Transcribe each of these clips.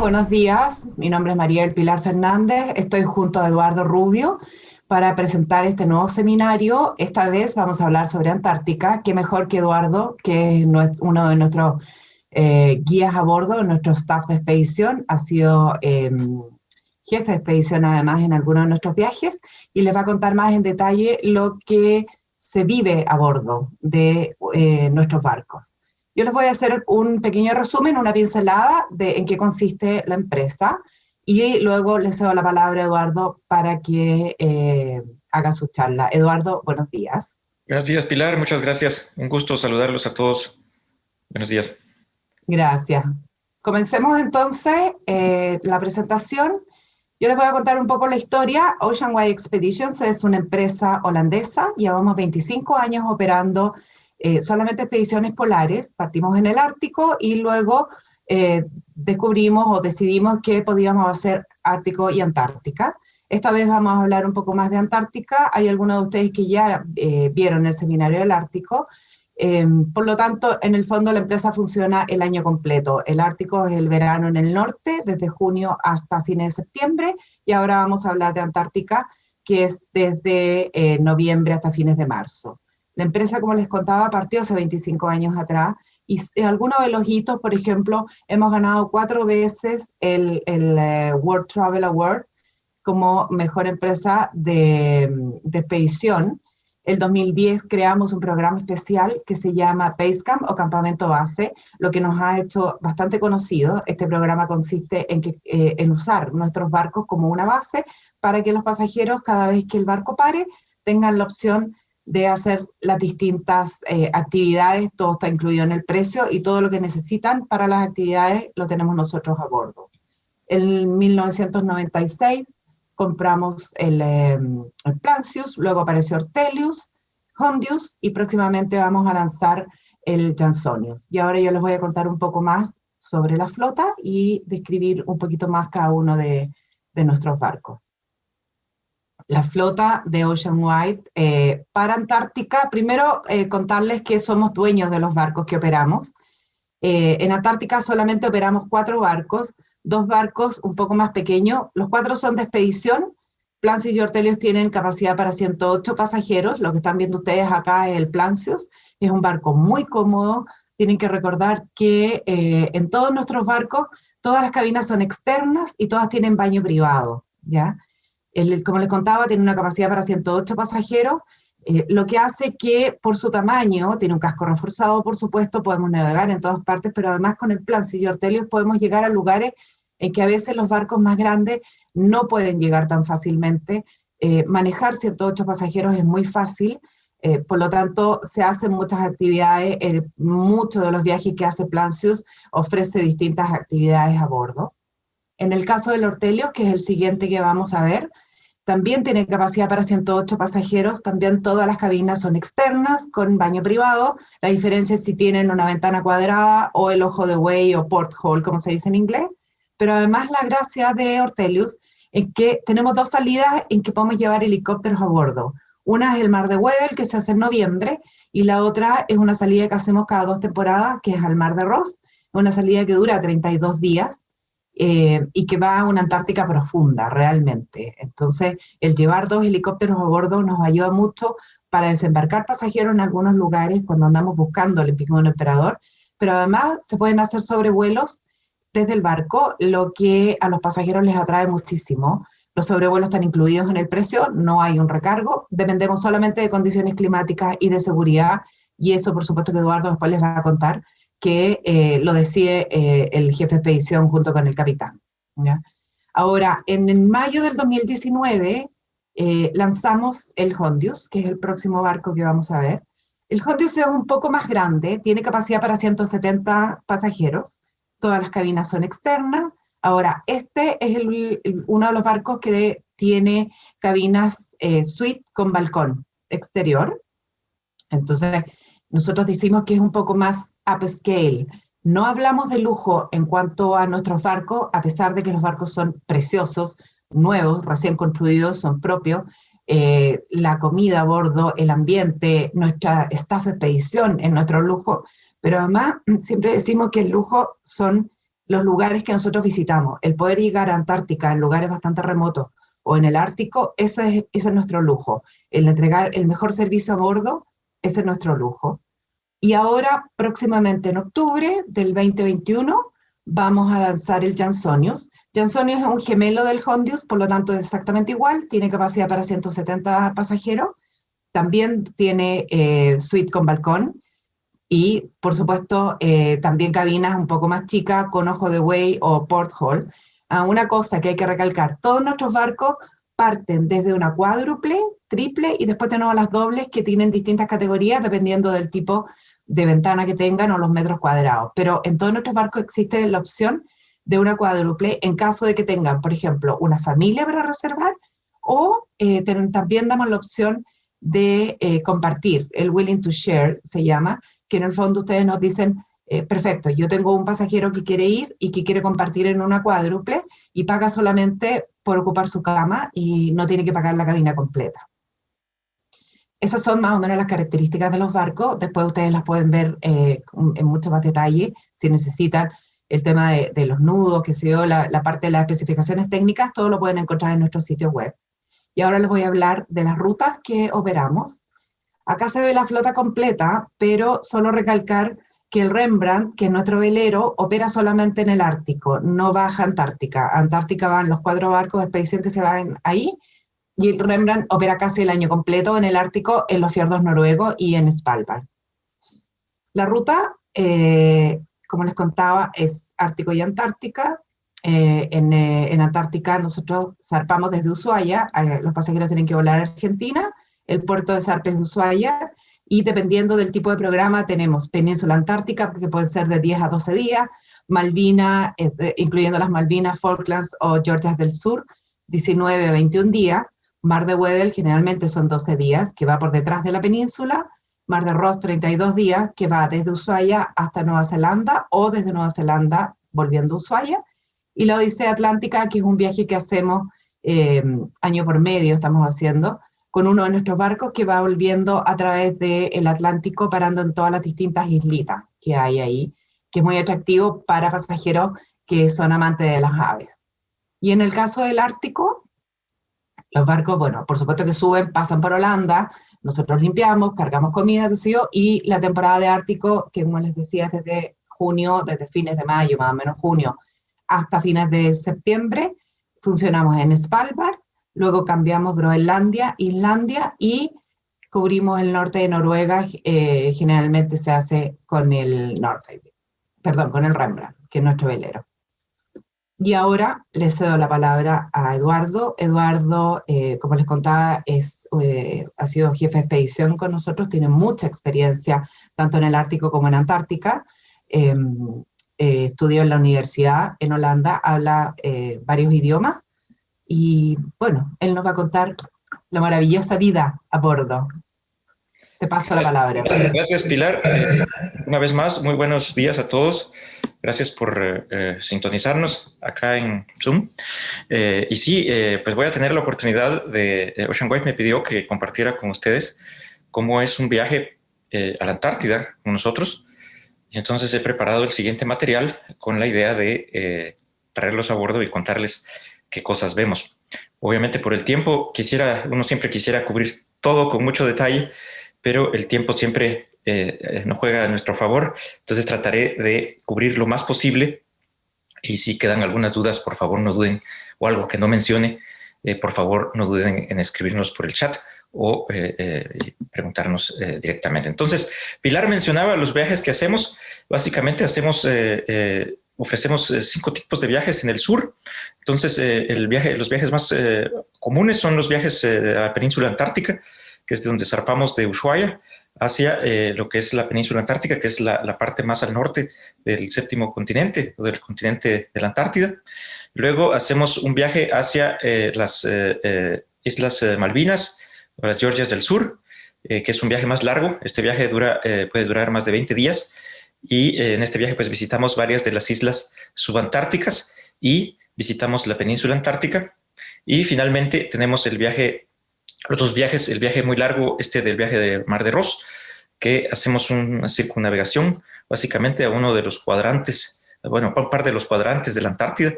buenos días. Mi nombre es María del Pilar Fernández. Estoy junto a Eduardo Rubio para presentar este nuevo seminario. Esta vez vamos a hablar sobre Antártica. Qué mejor que Eduardo, que es uno de nuestros guías a bordo, nuestro staff de expedición. Ha sido jefe de expedición además en algunos de nuestros viajes y les va a contar más en detalle lo que se vive a bordo de nuestros barcos. Yo les voy a hacer un pequeño resumen, una pincelada de en qué consiste la empresa y luego les cedo la palabra a Eduardo para que haga su charla. Eduardo, buenos días. Buenos días, Pilar. Muchas gracias. Un gusto saludarlos a todos. Buenos días. Gracias. Comencemos entonces la presentación. Yo les voy a contar un poco la historia. Oceanwide Expeditions es una empresa holandesa. Llevamos 25 años operando solamente expediciones polares. Partimos en el Ártico y luego descubrimos o decidimos que podíamos hacer Ártico y Antártica. Esta vez vamos a hablar un poco más de Antártica. Hay algunos de ustedes que ya vieron el seminario del Ártico. Por lo tanto, en el fondo la empresa funciona el año completo. El Ártico es el verano en el norte, desde junio hasta fines de septiembre, y ahora vamos a hablar de Antártica, que es desde noviembre hasta fines de marzo. La empresa, como les contaba, partió hace 25 años atrás, y algunos de los hitos, por ejemplo, hemos ganado 4 veces el World Travel Award como mejor empresa de expedición. El 2010 creamos un programa especial que se llama Basecamp o Campamento Base, lo que nos ha hecho bastante conocido. Este programa consiste en usar nuestros barcos como una base para que los pasajeros, cada vez que el barco pare, tengan la opción de hacer las distintas actividades. Todo está incluido en el precio y todo lo que necesitan para las actividades lo tenemos nosotros a bordo. En 1996 compramos el Plancius, luego apareció Ortelius, Hondius y próximamente vamos a lanzar el Jansonius. Y ahora yo les voy a contar un poco más sobre la flota y describir un poquito más cada uno de nuestros barcos. La flota de Oceanwide para Antártica. Primero contarles que somos dueños de los barcos que operamos. En Antártica solamente operamos 4 barcos, 2 barcos un poco más pequeños. Los 4 son de expedición. Plancius y Ortelius tienen capacidad para 108 pasajeros. Lo que están viendo ustedes acá es el Plancius. Es un barco muy cómodo. Tienen que recordar que en todos nuestros barcos todas las cabinas son externas y todas tienen baño privado, ¿ya? Como les contaba, tiene una capacidad para 108 pasajeros, lo que hace que por su tamaño, tiene un casco reforzado, por supuesto, podemos navegar en todas partes, pero además con el Plancius y Ortelius podemos llegar a lugares en que a veces los barcos más grandes no pueden llegar tan fácilmente. Manejar 108 pasajeros es muy fácil, por lo tanto se hacen muchas actividades. Muchos de los viajes que hace Plancius ofrece distintas actividades a bordo. En el caso del Ortelius, que es el siguiente que vamos a ver, también tiene capacidad para 108 pasajeros, también todas las cabinas son externas, con baño privado. La diferencia es si tienen una ventana cuadrada o el ojo de buey o porthole, como se dice en inglés. Pero además la gracia de Ortelius es que tenemos 2 salidas en que podemos llevar helicópteros a bordo. Una es el Mar de Weddell, que se hace en noviembre, y la otra es una salida que hacemos cada 2 temporadas, que es al Mar de Ross, una salida que dura 32 días, y que va a una Antártica profunda, realmente. Entonces, el llevar 2 helicópteros a bordo nos ayuda mucho para desembarcar pasajeros en algunos lugares cuando andamos buscando el Pingüino Emperador, pero además se pueden hacer sobrevuelos desde el barco, lo que a los pasajeros les atrae muchísimo. Los sobrevuelos están incluidos en el precio, no hay un recargo, dependemos solamente de condiciones climáticas y de seguridad, y eso por supuesto que Eduardo después les va a contar, que lo decide el jefe de expedición junto con el capitán, ¿ya? Ahora, en mayo del 2019 lanzamos el Hondius, que es el próximo barco que vamos a ver. El Hondius es un poco más grande, tiene capacidad para 170 pasajeros, todas las cabinas son externas. Ahora, este es uno de los barcos que tiene cabinas suite con balcón exterior. Entonces, nosotros decimos que es un poco más upscale. No hablamos de lujo en cuanto a nuestros barcos, a pesar de que los barcos son preciosos, nuevos, recién construidos, son propios. La comida a bordo, el ambiente, nuestra staff de expedición es nuestro lujo, pero además siempre decimos que el lujo son los lugares que nosotros visitamos. El poder llegar a Antártica en lugares bastante remotos o en el Ártico, ese es nuestro lujo. El entregar el mejor servicio a bordo, ese es nuestro lujo. Y ahora, próximamente en octubre del 2021, vamos a lanzar el Jansonius. Jansonius es un gemelo del Hondius, por lo tanto es exactamente igual, tiene capacidad para 170 pasajeros, también tiene suite con balcón y, por supuesto, también cabinas un poco más chicas con ojo de buey o porthole. Una cosa que hay que recalcar, todos nuestros barcos parten desde una cuádruple, triple y después tenemos las dobles que tienen distintas categorías dependiendo del tipo de ventana que tengan o los metros cuadrados. Pero en todos nuestros barcos existe la opción de una cuádruple en caso de que tengan, por ejemplo, una familia para reservar o también damos la opción de compartir, el willing to share se llama, que en el fondo ustedes nos dicen, perfecto, yo tengo un pasajero que quiere ir y que quiere compartir en una cuádruple y paga solamente por ocupar su cama y no tiene que pagar la cabina completa. Esas son más o menos las características de los barcos. Después ustedes las pueden ver en mucho más detalle si necesitan el tema de los nudos, que se dio la parte de las especificaciones técnicas, todo lo pueden encontrar en nuestro sitio web. Y ahora les voy a hablar de las rutas que operamos. Acá se ve la flota completa, pero solo recalcar que el Rembrandt, que es nuestro velero, opera solamente en el Ártico, no baja a Antártica. A Antártica van los 4 barcos de expedición que se van ahí, y el Rembrandt opera casi el año completo en el Ártico, en los fiordos noruegos y en Svalbard. La ruta, como les contaba, es Ártico y Antártica. En Antártica nosotros zarpamos desde Ushuaia, los pasajeros tienen que volar a Argentina, el puerto de zarpe es Ushuaia, y dependiendo del tipo de programa tenemos Península Antártica, que puede ser de 10 a 12 días, Malvinas, incluyendo las Malvinas, Falklands o Georgias del Sur, 19 a 21 días, Mar de Weddell generalmente son 12 días, que va por detrás de la península, Mar de Ross 32 días, que va desde Ushuaia hasta Nueva Zelanda, o desde Nueva Zelanda volviendo a Ushuaia, y la Odisea Atlántica, que es un viaje que hacemos año por medio, estamos haciendo, con uno de nuestros barcos que va volviendo a través del Atlántico, parando en todas las distintas islitas que hay ahí, que es muy atractivo para pasajeros que son amantes de las aves. Y en el caso del Ártico, los barcos, bueno, por supuesto que suben, pasan por Holanda, nosotros limpiamos, cargamos comida, qué sé yo, y la temporada de Ártico, que como les decía, desde junio, desde fines de mayo, más o menos junio, hasta fines de septiembre, funcionamos en Svalbard, luego cambiamos Groenlandia, Islandia y cubrimos el norte de Noruega, generalmente se hace con el con el Rembrandt, que es nuestro velero. Y ahora le cedo la palabra a Eduardo. Eduardo, como les contaba, ha sido jefe de expedición con nosotros, tiene mucha experiencia tanto en el Ártico como en Antártica. Estudió en la universidad en Holanda, habla varios idiomas y bueno, él nos va a contar la maravillosa vida a bordo. Te paso la palabra. Gracias, Pilar. Una vez más, muy buenos días a todos. Gracias por sintonizarnos acá en Zoom. Y sí, pues voy a tener la oportunidad Ocean Wide me pidió que compartiera con ustedes cómo es un viaje a la Antártida con nosotros. Y entonces he preparado el siguiente material con la idea de traerlos a bordo y contarles qué cosas vemos. Obviamente por el tiempo uno siempre quisiera cubrir todo con mucho detalle, pero el tiempo siempre no juega a nuestro favor. Entonces trataré de cubrir lo más posible y si quedan algunas dudas, por favor no duden, o algo que no mencione, por favor no duden en escribirnos por el chat o preguntarnos directamente. Entonces, Pilar mencionaba los viajes que hacemos. Básicamente ofrecemos 5 tipos de viajes en el sur. Entonces, los viajes más comunes son los viajes a la península antártica, que es de donde zarpamos de Ushuaia hacia lo que es la península antártica, que es la parte más al norte del 7º continente, o del continente de la Antártida. Luego hacemos un viaje hacia las Islas Malvinas, o las Georgias del Sur, que es un viaje más largo. Este viaje puede durar más de 20 días, y en este viaje pues visitamos varias de las islas subantárticas y visitamos la península antártica. Y finalmente tenemos el viaje muy largo, del viaje de Mar de Ross, que hacemos una circunnavegación básicamente a uno de los cuadrantes bueno, un par de los cuadrantes de la Antártida.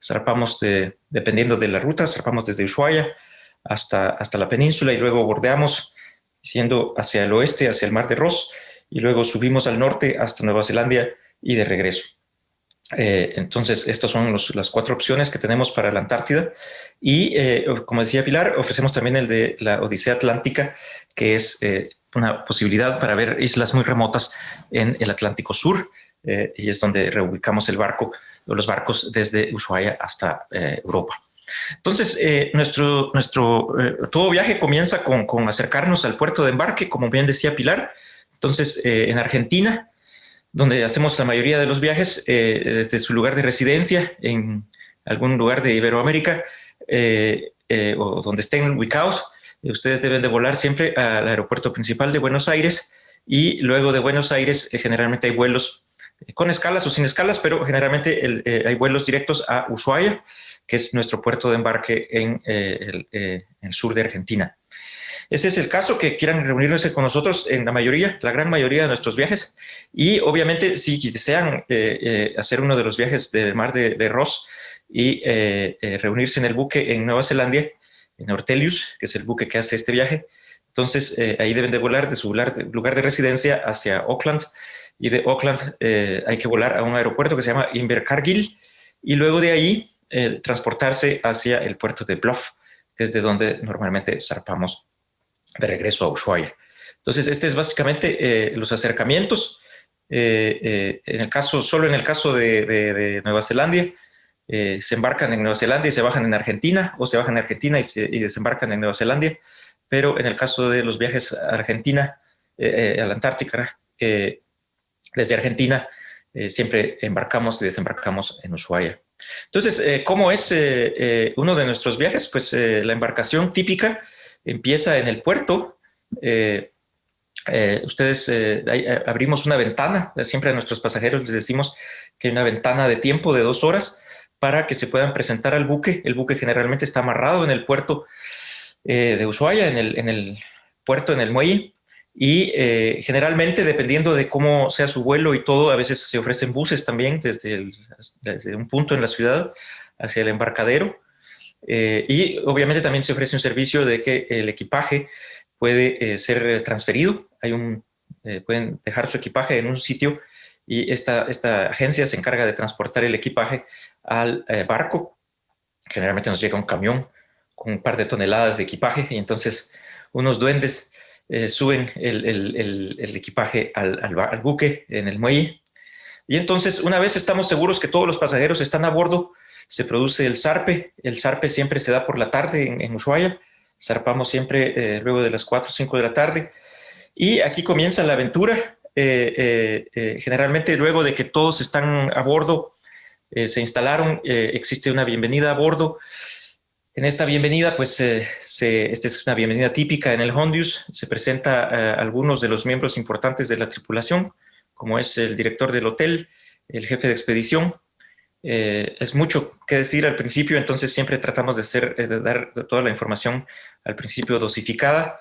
Zarpamos, dependiendo de la ruta, zarpamos desde Ushuaia hasta la península y luego bordeamos, siendo hacia el oeste, hacia el Mar de Ross, y luego subimos al norte hasta Nueva Zelanda y de regreso. Entonces, estas son las 4 opciones que tenemos para la Antártida. Y como decía Pilar, ofrecemos también el de la Odisea Atlántica, que es una posibilidad para ver islas muy remotas en el Atlántico Sur, y es donde reubicamos el barco o los barcos desde Ushuaia hasta Europa. Entonces, todo viaje comienza con acercarnos al puerto de embarque, como bien decía Pilar. Entonces, en Argentina, donde hacemos la mayoría de los viajes, desde su lugar de residencia en algún lugar de Iberoamérica, o donde estén ubicados, ustedes deben de volar siempre al aeropuerto principal de Buenos Aires, y luego de Buenos Aires generalmente hay vuelos con escalas o sin escalas, pero generalmente hay vuelos directos a Ushuaia, que es nuestro puerto de embarque en el sur de Argentina. Ese es el caso, que quieran reunirse con nosotros en la gran mayoría de nuestros viajes. Y obviamente, si desean hacer uno de los viajes del Mar de Ross y reunirse en el buque en Nueva Zelanda, en Ortelius, que es el buque que hace este viaje, entonces ahí deben de volar de su lugar de residencia hacia Auckland, y de Auckland hay que volar a un aeropuerto que se llama Invercargill, y luego de ahí transportarse hacia el puerto de Bluff, que es de donde normalmente zarpamos de regreso a Ushuaia. Entonces, este es básicamente los acercamientos. Solo en el caso de Nueva Zelanda, se embarcan en Nueva Zelanda y se bajan en Argentina, o se bajan en Argentina y desembarcan en Nueva Zelanda. Pero en el caso de los viajes a Argentina, a la Antártica, desde Argentina, siempre embarcamos y desembarcamos en Ushuaia. Entonces, ¿cómo es uno de nuestros viajes? Pues la embarcación típica empieza en el puerto. Abrimos una ventana. Siempre a nuestros pasajeros les decimos que hay una ventana de tiempo de 2 horas para que se puedan presentar al buque. El buque generalmente está amarrado en el puerto de Ushuaia, en el puerto, en el muelle. Y generalmente, dependiendo de cómo sea su vuelo y todo, a veces se ofrecen buses también desde un punto en la ciudad hacia el embarcadero. Y obviamente también se ofrece un servicio de que el equipaje puede ser transferido. Pueden dejar su equipaje en un sitio y esta agencia se encarga de transportar el equipaje al barco. Generalmente nos llega un camión con un par de toneladas de equipaje, y entonces unos duendes suben el equipaje al buque en el muelle. Y entonces, una vez estamos seguros que todos los pasajeros están a bordo, se produce el zarpe. El zarpe siempre se da por la tarde en Ushuaia. Zarpamos siempre luego de las 4 o 5 de la tarde. Y aquí comienza la aventura. Generalmente, luego de que todos están a bordo, se instalaron, existe una bienvenida a bordo. En esta bienvenida, pues, esta es una bienvenida típica en el Hondius. Se presenta a algunos de los miembros importantes de la tripulación, como es el director del hotel, el jefe de expedición. Es mucho que decir al principio, entonces siempre tratamos de dar toda la información al principio dosificada.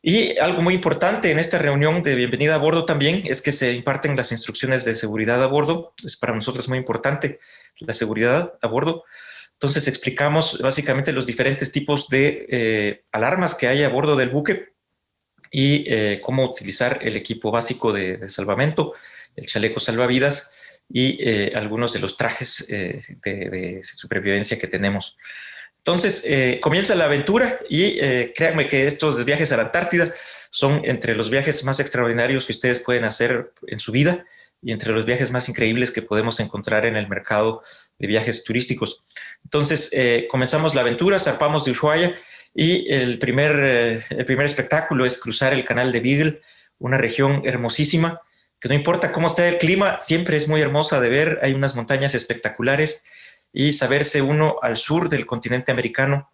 Y algo muy importante en esta reunión de bienvenida a bordo también es que se imparten las instrucciones de seguridad a bordo. Es para nosotros muy importante la seguridad a bordo. Entonces explicamos básicamente los diferentes tipos de alarmas que hay a bordo del buque y cómo utilizar el equipo básico de salvamento, el chaleco salvavidas y algunos de los trajes de supervivencia que tenemos. Entonces comienza la aventura y créanme que estos viajes a la Antártida son entre los viajes más extraordinarios que ustedes pueden hacer en su vida y entre los viajes más increíbles que podemos encontrar en el mercado de viajes turísticos. Entonces comenzamos la aventura, zarpamos de Ushuaia y el primer espectáculo es cruzar el canal de Beagle, una región hermosísima que no importa cómo esté el clima, siempre es muy hermosa de ver. Hay unas montañas espectaculares y saberse uno al sur del continente americano,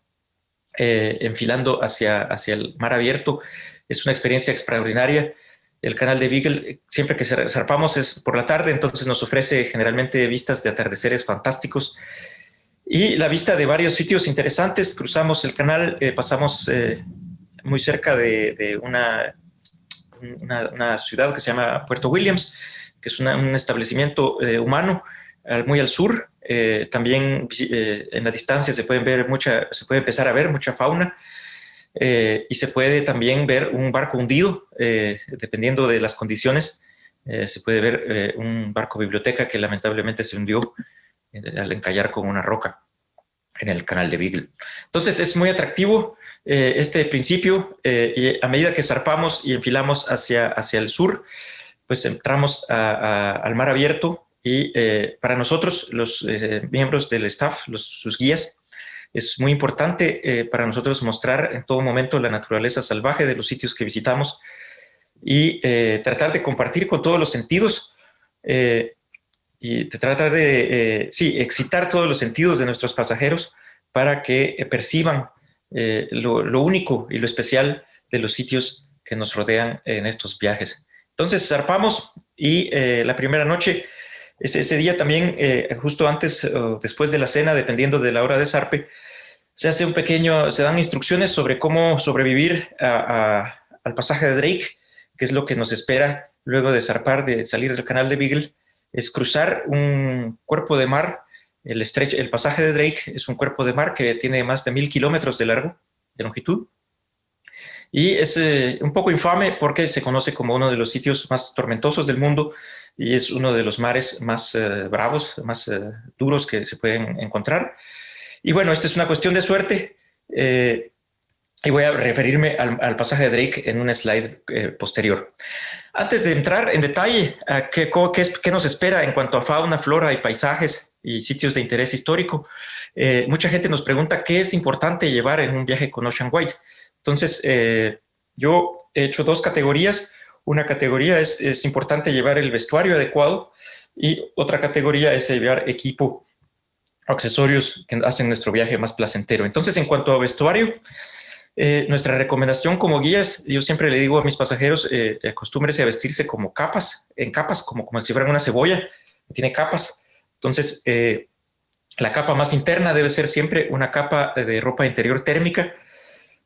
enfilando hacia el mar abierto, es una experiencia extraordinaria. El canal de Beagle, siempre que zarpamos es por la tarde, entonces nos ofrece generalmente vistas de atardeceres fantásticos y la vista de varios sitios interesantes. Cruzamos el canal, pasamos muy cerca de una ciudad que se llama Puerto Williams, que es un establecimiento humano muy al sur. También en la distancia se puede empezar a ver mucha fauna. Y se puede también ver un barco hundido, dependiendo de las condiciones. Se puede ver un barco biblioteca que lamentablemente se hundió al encallar con una roca en el canal de Beagle. Entonces es muy atractivo este principio, y a medida que zarpamos y enfilamos hacia el sur, pues entramos al mar abierto, y para nosotros, los miembros del staff, sus guías, es muy importante para nosotros mostrar en todo momento la naturaleza salvaje de los sitios que visitamos, y tratar de compartir con todos los sentidos, y tratar de excitar todos los sentidos de nuestros pasajeros para que perciban lo único y lo especial de los sitios que nos rodean en estos viajes. Entonces zarpamos, y la primera noche, ese día también, justo antes o después de la cena, dependiendo de la hora de zarpe, se dan instrucciones sobre cómo sobrevivir al pasaje de Drake, que es lo que nos espera luego de zarpar, de salir del canal de Beagle. Es cruzar un cuerpo de mar. El pasaje de Drake es un cuerpo de mar que tiene más de 1,000 kilómetros de largo, de longitud, y es un poco infame porque se conoce como uno de los sitios más tormentosos del mundo, y es uno de los mares más bravos, más duros que se pueden encontrar. Y bueno, esta es una cuestión de suerte, y voy a referirme al pasaje de Drake en un slide posterior. Antes de entrar en detalle a qué nos espera en cuanto a fauna, flora y paisajes y sitios de interés histórico, mucha gente nos pregunta qué es importante llevar en un viaje con Oceanwide. Entonces, yo he hecho 2 categorías. Una categoría es importante llevar el vestuario adecuado, y otra categoría es llevar equipo, accesorios que hacen nuestro viaje más placentero. Entonces, en cuanto a vestuario, nuestra recomendación como guías, yo siempre le digo a mis pasajeros, acostúmbrense a vestirse como en capas, como si fueran una cebolla, tiene capas. Entonces, la capa más interna debe ser siempre una capa de ropa interior térmica,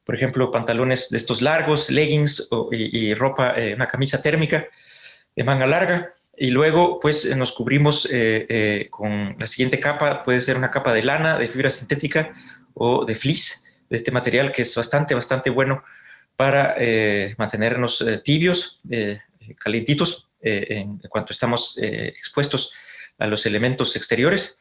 por ejemplo, pantalones de estos largos, leggings y ropa, una camisa térmica de manga larga. Y luego, pues, nos cubrimos con la siguiente capa. Puede ser una capa de lana, de fibra sintética o de fleece, de este material que es bastante bueno para mantenernos tibios, calientitos, en cuanto estamos expuestos a los elementos exteriores,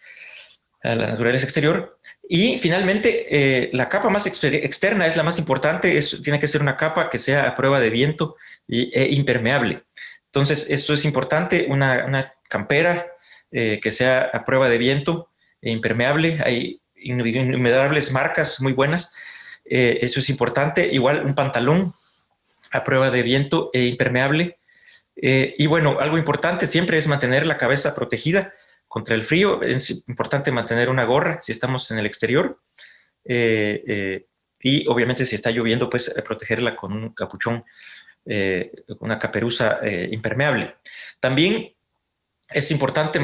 a la naturaleza exterior. Y finalmente, la capa más externa es la más importante. Tiene que ser una capa que sea a prueba de viento e impermeable. Entonces, esto es importante, una campera que sea a prueba de viento e impermeable. Hay innumerables marcas muy buenas. Eso es importante. Igual un pantalón a prueba de viento e impermeable. Y bueno, algo importante siempre es mantener la cabeza protegida contra el frío. Es importante mantener una gorra si estamos en el exterior. Y obviamente si está lloviendo, pues protegerla con un capuchón, una caperuza impermeable. También es importante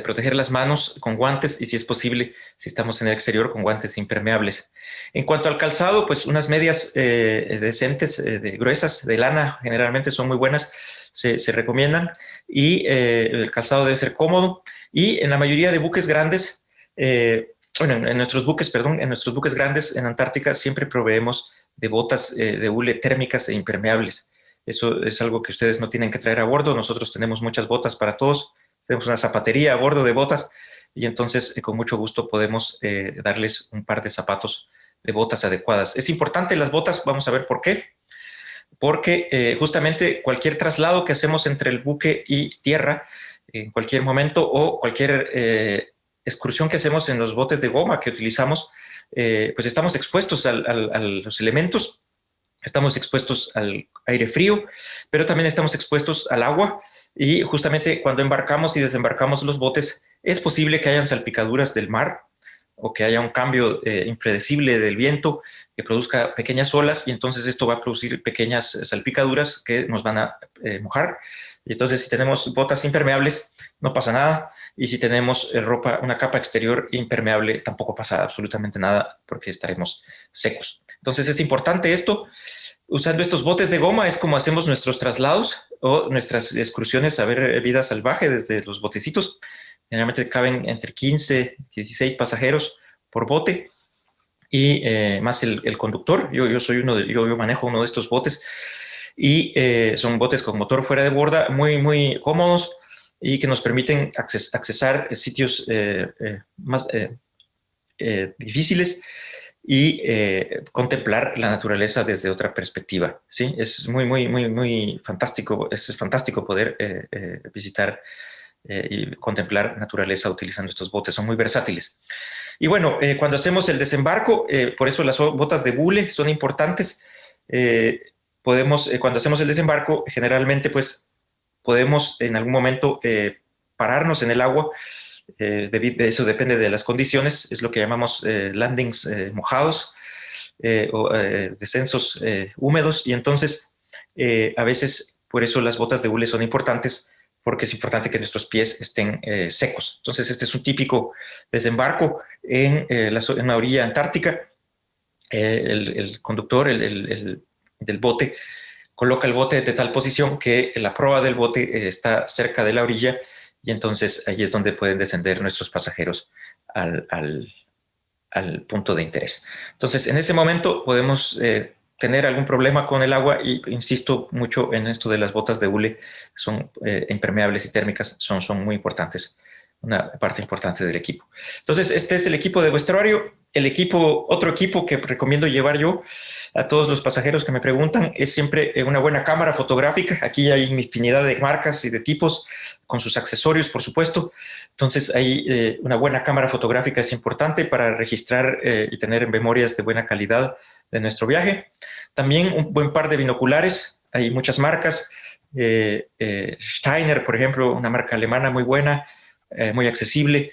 proteger las manos con guantes, y si es posible, si estamos en el exterior, con guantes impermeables. En cuanto al calzado, pues unas medias decentes, gruesas, de lana, generalmente son muy buenas, se recomiendan, y el calzado debe ser cómodo. Y en la mayoría de buques grandes, en nuestros buques grandes en Antártica, siempre proveemos de botas de hule térmicas e impermeables. Eso es algo que ustedes no tienen que traer a bordo. Nosotros tenemos muchas botas para todos. Tenemos una zapatería a bordo de botas, y entonces con mucho gusto podemos darles un par de zapatos de botas adecuadas. Es importante las botas, vamos a ver por qué. Porque justamente cualquier traslado que hacemos entre el buque y tierra, en cualquier momento, o cualquier excursión que hacemos en los botes de goma que utilizamos, pues estamos expuestos a los elementos. Estamos expuestos al aire frío, pero también estamos expuestos al agua, y justamente cuando embarcamos y desembarcamos los botes, es posible que hayan salpicaduras del mar, o que haya un cambio impredecible del viento que produzca pequeñas olas, y entonces esto va a producir pequeñas salpicaduras que nos van a mojar. Y entonces, si tenemos botas impermeables, no pasa nada, y si tenemos una capa exterior impermeable, tampoco pasa absolutamente nada, porque estaremos secos. Entonces es importante esto. Usando estos botes de goma es como hacemos nuestros traslados o nuestras excursiones a ver vida salvaje desde los botecitos. Generalmente caben entre 15 y 16 pasajeros por bote y más el conductor. Yo manejo uno de estos botes y son botes con motor fuera de borda, muy, muy cómodos y que nos permiten accesar sitios más difíciles y contemplar la naturaleza desde otra perspectiva. ¿Sí? Es muy, muy, muy, muy fantástico. Es fantástico poder visitar y contemplar naturaleza utilizando estos botes. Son muy versátiles. Y bueno, cuando hacemos el desembarco, por eso las botas de bule son importantes. Cuando hacemos el desembarco, generalmente pues podemos en algún momento pararnos en el agua. Eso depende de las condiciones, es lo que llamamos landings mojados o descensos húmedos, y entonces a veces por eso las botas de hule son importantes, porque es importante que nuestros pies estén secos. Entonces este es un típico desembarco en una orilla antártica. El conductor del bote coloca el bote de tal posición que la proa del bote está cerca de la orilla, y entonces ahí es donde pueden descender nuestros pasajeros al punto de interés. Entonces, en ese momento podemos tener algún problema con el agua, y insisto mucho en esto de las botas de hule, son impermeables y térmicas, son muy importantes, una parte importante del equipo. Entonces, este es el equipo de vestuario. Otro equipo que recomiendo llevar yo a todos los pasajeros que me preguntan es siempre una buena cámara fotográfica. Aquí hay infinidad de marcas y de tipos con sus accesorios, por supuesto. Entonces, una buena cámara fotográfica es importante para registrar y tener memorias de buena calidad de nuestro viaje. También un buen par de binoculares. Hay muchas marcas. Steiner, por ejemplo, una marca alemana muy buena, muy accesible.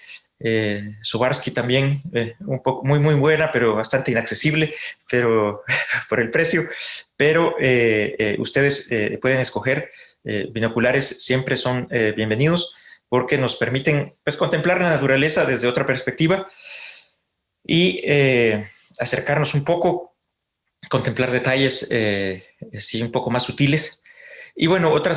Swarovski también, un poco muy, muy buena, pero bastante inaccesible, pero por el precio. Pero ustedes pueden escoger. Binoculares siempre son bienvenidos, porque nos permiten pues contemplar la naturaleza desde otra perspectiva y acercarnos un poco, contemplar detalles sí, un poco más sutiles. Y bueno, otra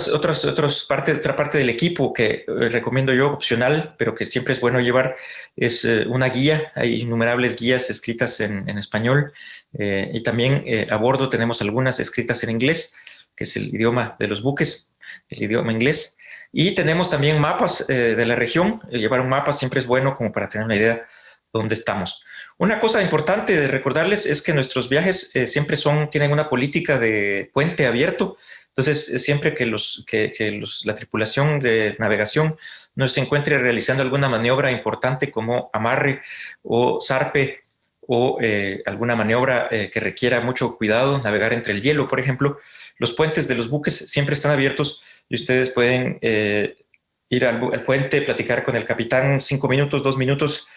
parte del equipo que recomiendo yo, opcional, pero que siempre es bueno llevar, es una guía. Hay innumerables guías escritas en español, y también a bordo tenemos algunas escritas en inglés, que es el idioma de los buques, el idioma inglés. Y tenemos también mapas de la región. Llevar un mapa siempre es bueno, como para tener una idea de dónde estamos. Una cosa importante de recordarles es que nuestros viajes siempre tienen una política de puente abierto. Entonces, siempre que la tripulación de navegación no se encuentre realizando alguna maniobra importante como amarre o zarpe, o alguna maniobra que requiera mucho cuidado, navegar entre el hielo, por ejemplo, los puentes de los buques siempre están abiertos, y ustedes pueden ir al puente, platicar con el capitán 5 minutos, 2 minutos.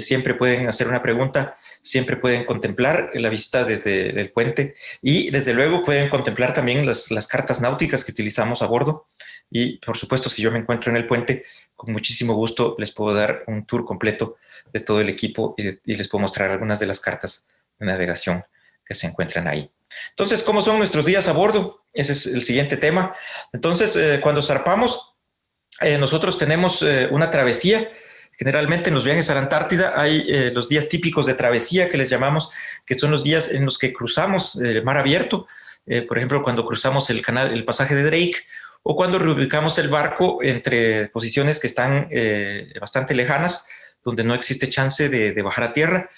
Siempre pueden hacer una pregunta, siempre pueden contemplar la vista desde el puente, y desde luego pueden contemplar también las cartas náuticas que utilizamos a bordo. Y por supuesto, si yo me encuentro en el puente, con muchísimo gusto les puedo dar un tour completo de todo el equipo, y les puedo mostrar algunas de las cartas de navegación que se encuentran ahí. Entonces, ¿cómo son nuestros días a bordo? Ese es el siguiente tema. Entonces, cuando zarpamos, nosotros tenemos una travesía. Generalmente en los viajes a la Antártida hay los días típicos de travesía, que les llamamos, que son los días en los que cruzamos el mar abierto. Por ejemplo, cuando cruzamos el pasaje de Drake, o cuando reubicamos el barco entre posiciones que están bastante lejanas, donde no existe chance de bajar a tierra.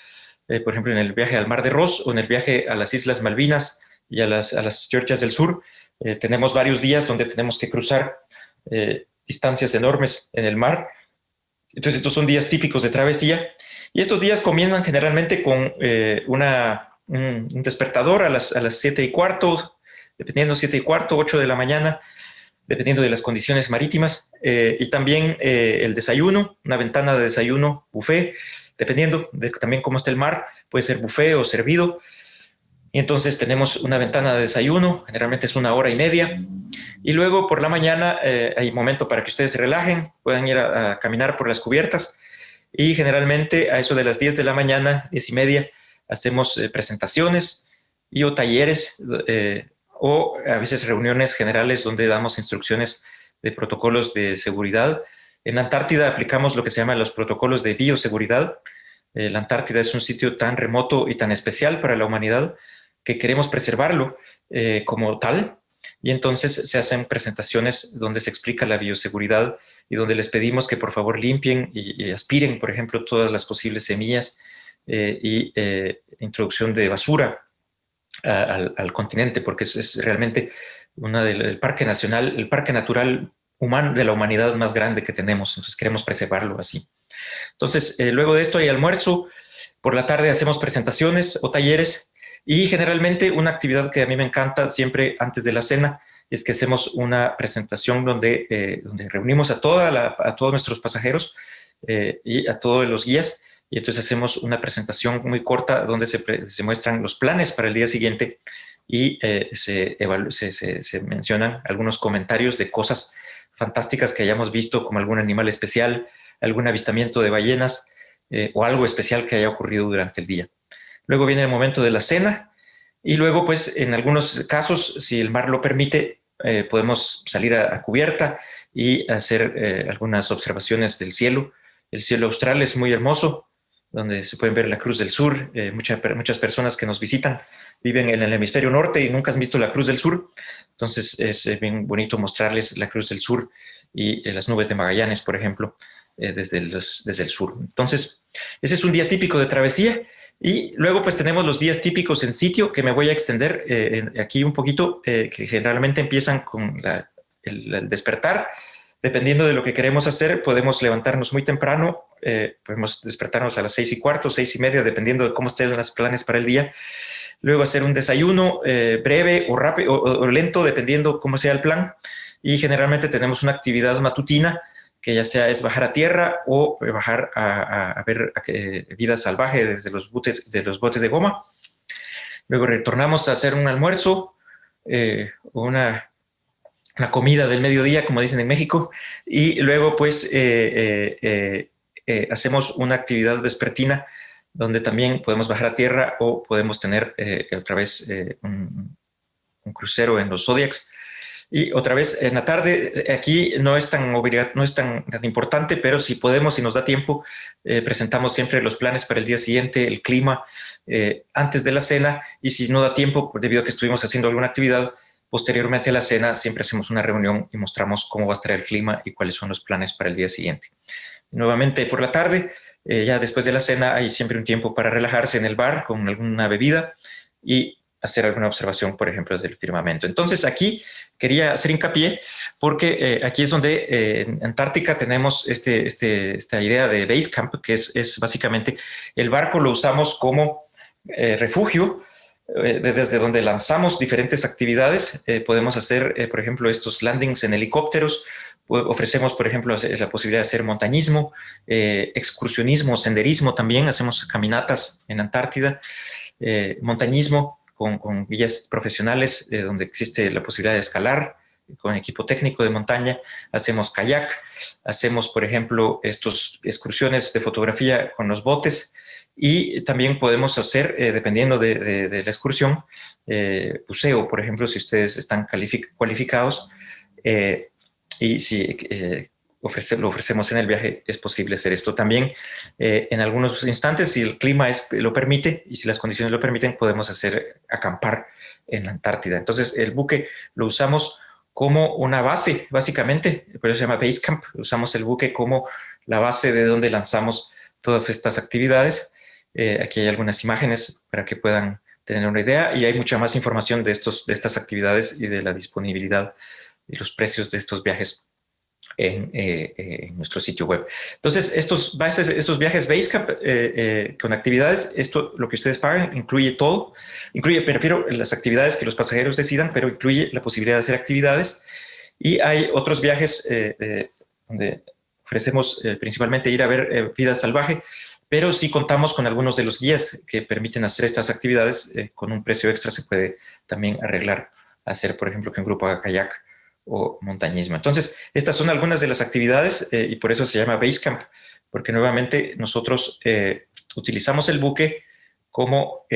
Por ejemplo, en el viaje al Mar de Ross, o en el viaje a las Islas Malvinas y a las Georgias del Sur, tenemos varios días donde tenemos que cruzar distancias enormes en el mar. Entonces, estos son días típicos de travesía, y estos días comienzan generalmente con un despertador a las 7:15, dependiendo, 7:15, 8 de la mañana, dependiendo de las condiciones marítimas, y también el desayuno, una ventana de desayuno, buffet, dependiendo de también cómo está el mar, puede ser buffet o servido. Y entonces tenemos una ventana de desayuno, generalmente es 1 hora y media. Y luego por la mañana hay momento para que ustedes se relajen, puedan ir a caminar por las cubiertas, y generalmente a eso de las 10 de la mañana, 10:30, hacemos presentaciones o talleres, o a veces reuniones generales donde damos instrucciones de protocolos de seguridad En la Antártida aplicamos lo que se llama los protocolos de bioseguridad. La Antártida es un sitio tan remoto y tan especial para la humanidad que queremos preservarlo como tal. Y entonces se hacen presentaciones donde se explica la bioseguridad y donde les pedimos que por favor limpien y aspiren, por ejemplo, todas las posibles semillas y introducción de basura al continente, porque es realmente el parque nacional, el parque natural humano de la humanidad más grande que tenemos. Entonces queremos preservarlo así. Entonces, luego de esto hay almuerzo. Por la tarde hacemos presentaciones o talleres y generalmente una actividad que a mí me encanta siempre antes de la cena es que hacemos una presentación donde reunimos a todos nuestros pasajeros y a todos los guías, y entonces hacemos una presentación muy corta donde se muestran los planes para el día siguiente y se mencionan algunos comentarios de cosas fantásticas que hayamos visto, como algún animal especial, algún avistamiento de ballenas o algo especial que haya ocurrido durante el día. Luego viene el momento de la cena y luego, pues, en algunos casos, si el mar lo permite, podemos salir a cubierta y hacer algunas observaciones del cielo. El cielo austral es muy hermoso, donde se pueden ver la Cruz del Sur. Muchas personas que nos visitan viven en el hemisferio norte y nunca han visto la Cruz del Sur. Entonces es bien bonito mostrarles la Cruz del Sur y las nubes de Magallanes, por ejemplo, desde el sur. Entonces, ese es un día típico de travesía. Y luego pues tenemos los días típicos en sitio, que me voy a extender aquí un poquito, que generalmente empiezan con el despertar. Dependiendo de lo que queremos hacer, podemos levantarnos muy temprano, podemos despertarnos a las 6:15, 6:30, dependiendo de cómo estén los planes para el día. Luego hacer un desayuno breve o rápido o lento, dependiendo cómo sea el plan. Y generalmente tenemos una actividad matutina, que ya sea es bajar a tierra o bajar a ver vida salvaje desde los botes de goma. Luego retornamos a hacer un almuerzo, una comida del mediodía, como dicen en México, y luego pues hacemos una actividad vespertina donde también podemos bajar a tierra o podemos tener otra vez un crucero en los Zodiacs. Y otra vez en la tarde, aquí no es tan importante, pero si podemos, si nos da tiempo, presentamos siempre los planes para el día siguiente, el clima, antes de la cena, y si no da tiempo, debido a que estuvimos haciendo alguna actividad, posteriormente a la cena siempre hacemos una reunión y mostramos cómo va a estar el clima y cuáles son los planes para el día siguiente. Nuevamente por la tarde, ya después de la cena, hay siempre un tiempo para relajarse en el bar con alguna bebida y hacer alguna observación, por ejemplo, del firmamento. Entonces aquí quería hacer hincapié porque aquí es donde en Antártica tenemos esta idea de base camp, que es básicamente el barco lo usamos como refugio, desde donde lanzamos diferentes actividades. Podemos hacer, por ejemplo, estos landings en helicópteros. Ofrecemos, por ejemplo, la posibilidad de hacer montañismo, excursionismo, senderismo también. Hacemos caminatas en Antártida, montañismo con guías profesionales, donde existe la posibilidad de escalar con equipo técnico de montaña. Hacemos kayak, hacemos, por ejemplo, estas excursiones de fotografía con los botes, y también podemos hacer, dependiendo de la excursión, buceo, por ejemplo, si ustedes están cualificados, y si lo ofrecemos en el viaje, es posible hacer esto también. En algunos instantes, si el clima lo permite y si las condiciones lo permiten, podemos acampar en la Antártida. Entonces, el buque lo usamos como una base, básicamente, por eso se llama base camp. Usamos el buque como la base de donde lanzamos todas estas actividades. Aquí hay algunas imágenes para que puedan tener una idea, y hay mucha más información de estas actividades y de la disponibilidad y los precios de estos viajes en nuestro sitio web. Entonces, estos viajes Basecamp con actividades, esto, lo que ustedes pagan, incluye todo. Me refiero a las actividades que los pasajeros decidan, pero incluye la posibilidad de hacer actividades. Y hay otros viajes donde ofrecemos principalmente ir a ver vida salvaje, pero sí contamos con algunos de los guías que permiten hacer estas actividades. Con un precio extra se puede también arreglar, hacer, por ejemplo, que un grupo haga kayak o montañismo. Entonces, estas son algunas de las actividades y por eso se llama Basecamp, porque nuevamente nosotros utilizamos el buque como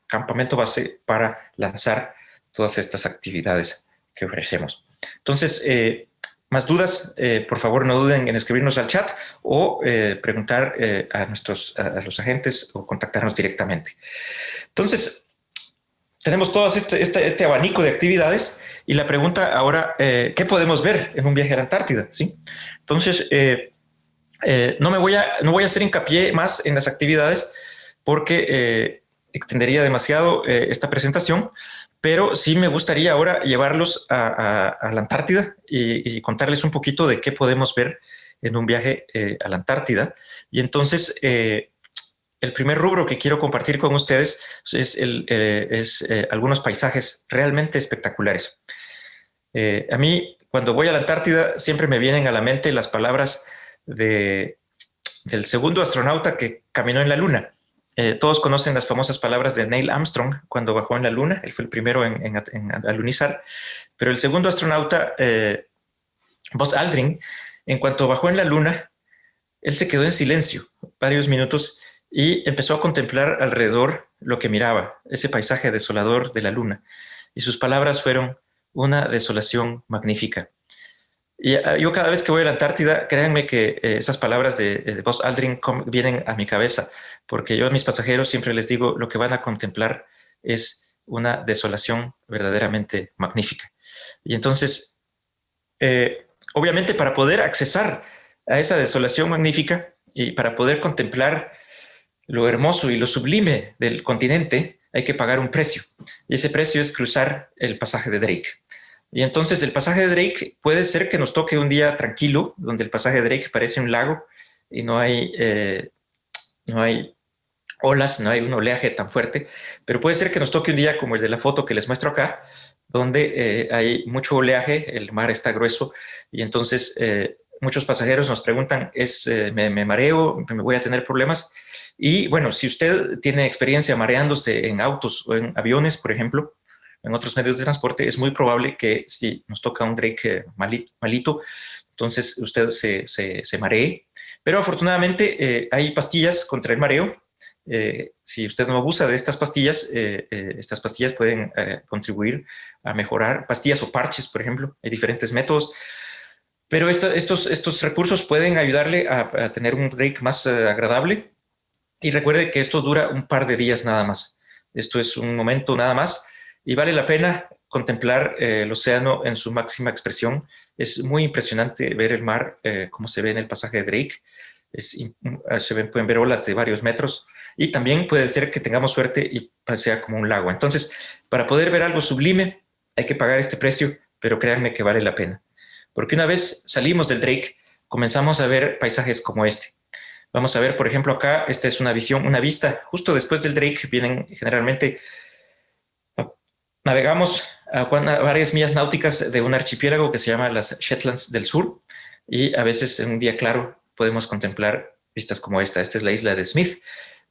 campamento base para lanzar todas estas actividades que ofrecemos. Entonces, más dudas, por favor no duden en escribirnos al chat o preguntar a los agentes o contactarnos directamente. Entonces, tenemos todo este abanico de actividades y la pregunta ahora, ¿qué podemos ver en un viaje a la Antártida? ¿Sí? Entonces, no voy a hacer hincapié más en las actividades porque extendería demasiado esta presentación, pero sí me gustaría ahora llevarlos a la Antártida y contarles un poquito de qué podemos ver en un viaje a la Antártida. Y entonces, el primer rubro que quiero compartir con ustedes es algunos paisajes realmente espectaculares. A mí, cuando voy a la Antártida, siempre me vienen a la mente las palabras del segundo astronauta que caminó en la Luna. Todos conocen las famosas palabras de Neil Armstrong cuando bajó en la Luna. Él fue el primero en alunizar. Pero el segundo astronauta, Buzz Aldrin, en cuanto bajó en la Luna, él se quedó en silencio varios minutos y empezó a contemplar alrededor lo que miraba, ese paisaje desolador de la Luna. Y sus palabras fueron una desolación magnífica. Y yo cada vez que voy a la Antártida, créanme que esas palabras de Buzz Aldrin vienen a mi cabeza, porque yo a mis pasajeros siempre les digo, lo que van a contemplar es una desolación verdaderamente magnífica. Y entonces, obviamente para poder accesar a esa desolación magnífica y para poder contemplar lo hermoso y lo sublime del continente, hay que pagar un precio. Y ese precio es cruzar el pasaje de Drake. Y entonces el pasaje de Drake puede ser que nos toque un día tranquilo, donde el pasaje de Drake parece un lago y no hay olas, no hay un oleaje tan fuerte, pero puede ser que nos toque un día como el de la foto que les muestro acá, donde hay mucho oleaje, el mar está grueso y entonces muchos pasajeros nos preguntan, ¿me mareo? ¿Me voy a tener problemas? Y bueno, si usted tiene experiencia mareándose en autos o en aviones, por ejemplo, en otros medios de transporte, es muy probable que si nos toca un Drake malito, entonces usted se maree. Pero afortunadamente hay pastillas contra el mareo. Si usted no abusa de estas pastillas pueden contribuir a mejorar. Pastillas o parches, por ejemplo, hay diferentes métodos. Pero estos recursos pueden ayudarle a tener un Drake más agradable. Y recuerde que esto dura un par de días nada más. Esto es un momento nada más y vale la pena contemplar el océano en su máxima expresión. Es muy impresionante ver el mar como se ve en el pasaje de Drake. Pueden ver olas de varios metros y también puede ser que tengamos suerte y sea como un lago. Entonces, para poder ver algo sublime hay que pagar este precio, pero créanme que vale la pena. Porque una vez salimos del Drake, comenzamos a ver paisajes como este. Vamos a ver, por ejemplo, acá, esta es una vista. Justo después del Drake vienen generalmente, navegamos a varias millas náuticas de un archipiélago que se llama las Shetlands del Sur y a veces en un día claro podemos contemplar vistas como esta. Esta es la isla de Smith,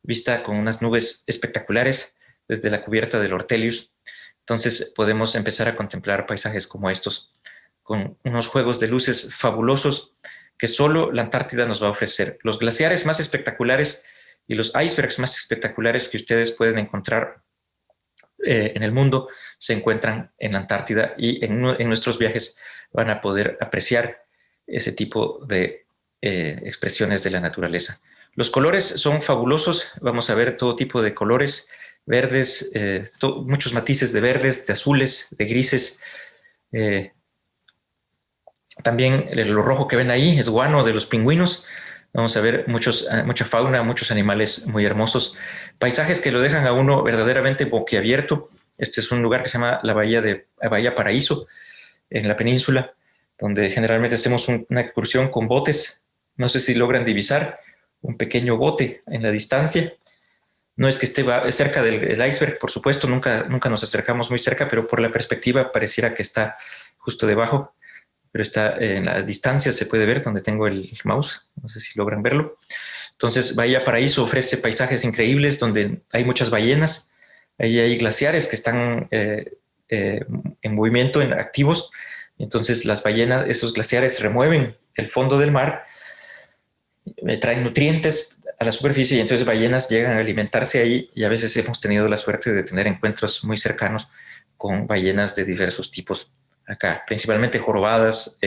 vista con unas nubes espectaculares desde la cubierta del Ortelius. Entonces podemos empezar a contemplar paisajes como estos, con unos juegos de luces fabulosos que solo la Antártida nos va a ofrecer. Los glaciares más espectaculares y los icebergs más espectaculares que ustedes pueden encontrar en el mundo se encuentran en la Antártida y en nuestros viajes van a poder apreciar ese tipo de expresiones de la naturaleza. Los colores son fabulosos, vamos a ver todo tipo de colores, verdes, muchos matices de verdes, de azules, de grises. También lo rojo que ven ahí es guano de los pingüinos. Vamos a ver mucha fauna, muchos animales muy hermosos. Paisajes que lo dejan a uno verdaderamente boquiabierto. Este es un lugar que se llama la Bahía Paraíso, en la península, donde generalmente hacemos una excursión con botes. No sé si logran divisar un pequeño bote en la distancia. No es que esté cerca del iceberg, por supuesto, nunca nos acercamos muy cerca, pero por la perspectiva pareciera que está justo debajo. Pero está en la distancia, se puede ver donde tengo el mouse, no sé si logran verlo. Entonces, Bahía Paraíso ofrece paisajes increíbles donde hay muchas ballenas, ahí hay glaciares que están en movimiento, activos. Entonces, las ballenas, esos glaciares remueven el fondo del mar, traen nutrientes a la superficie y entonces ballenas llegan a alimentarse ahí y a veces hemos tenido la suerte de tener encuentros muy cercanos con ballenas de diversos tipos. Acá, principalmente jorobadas,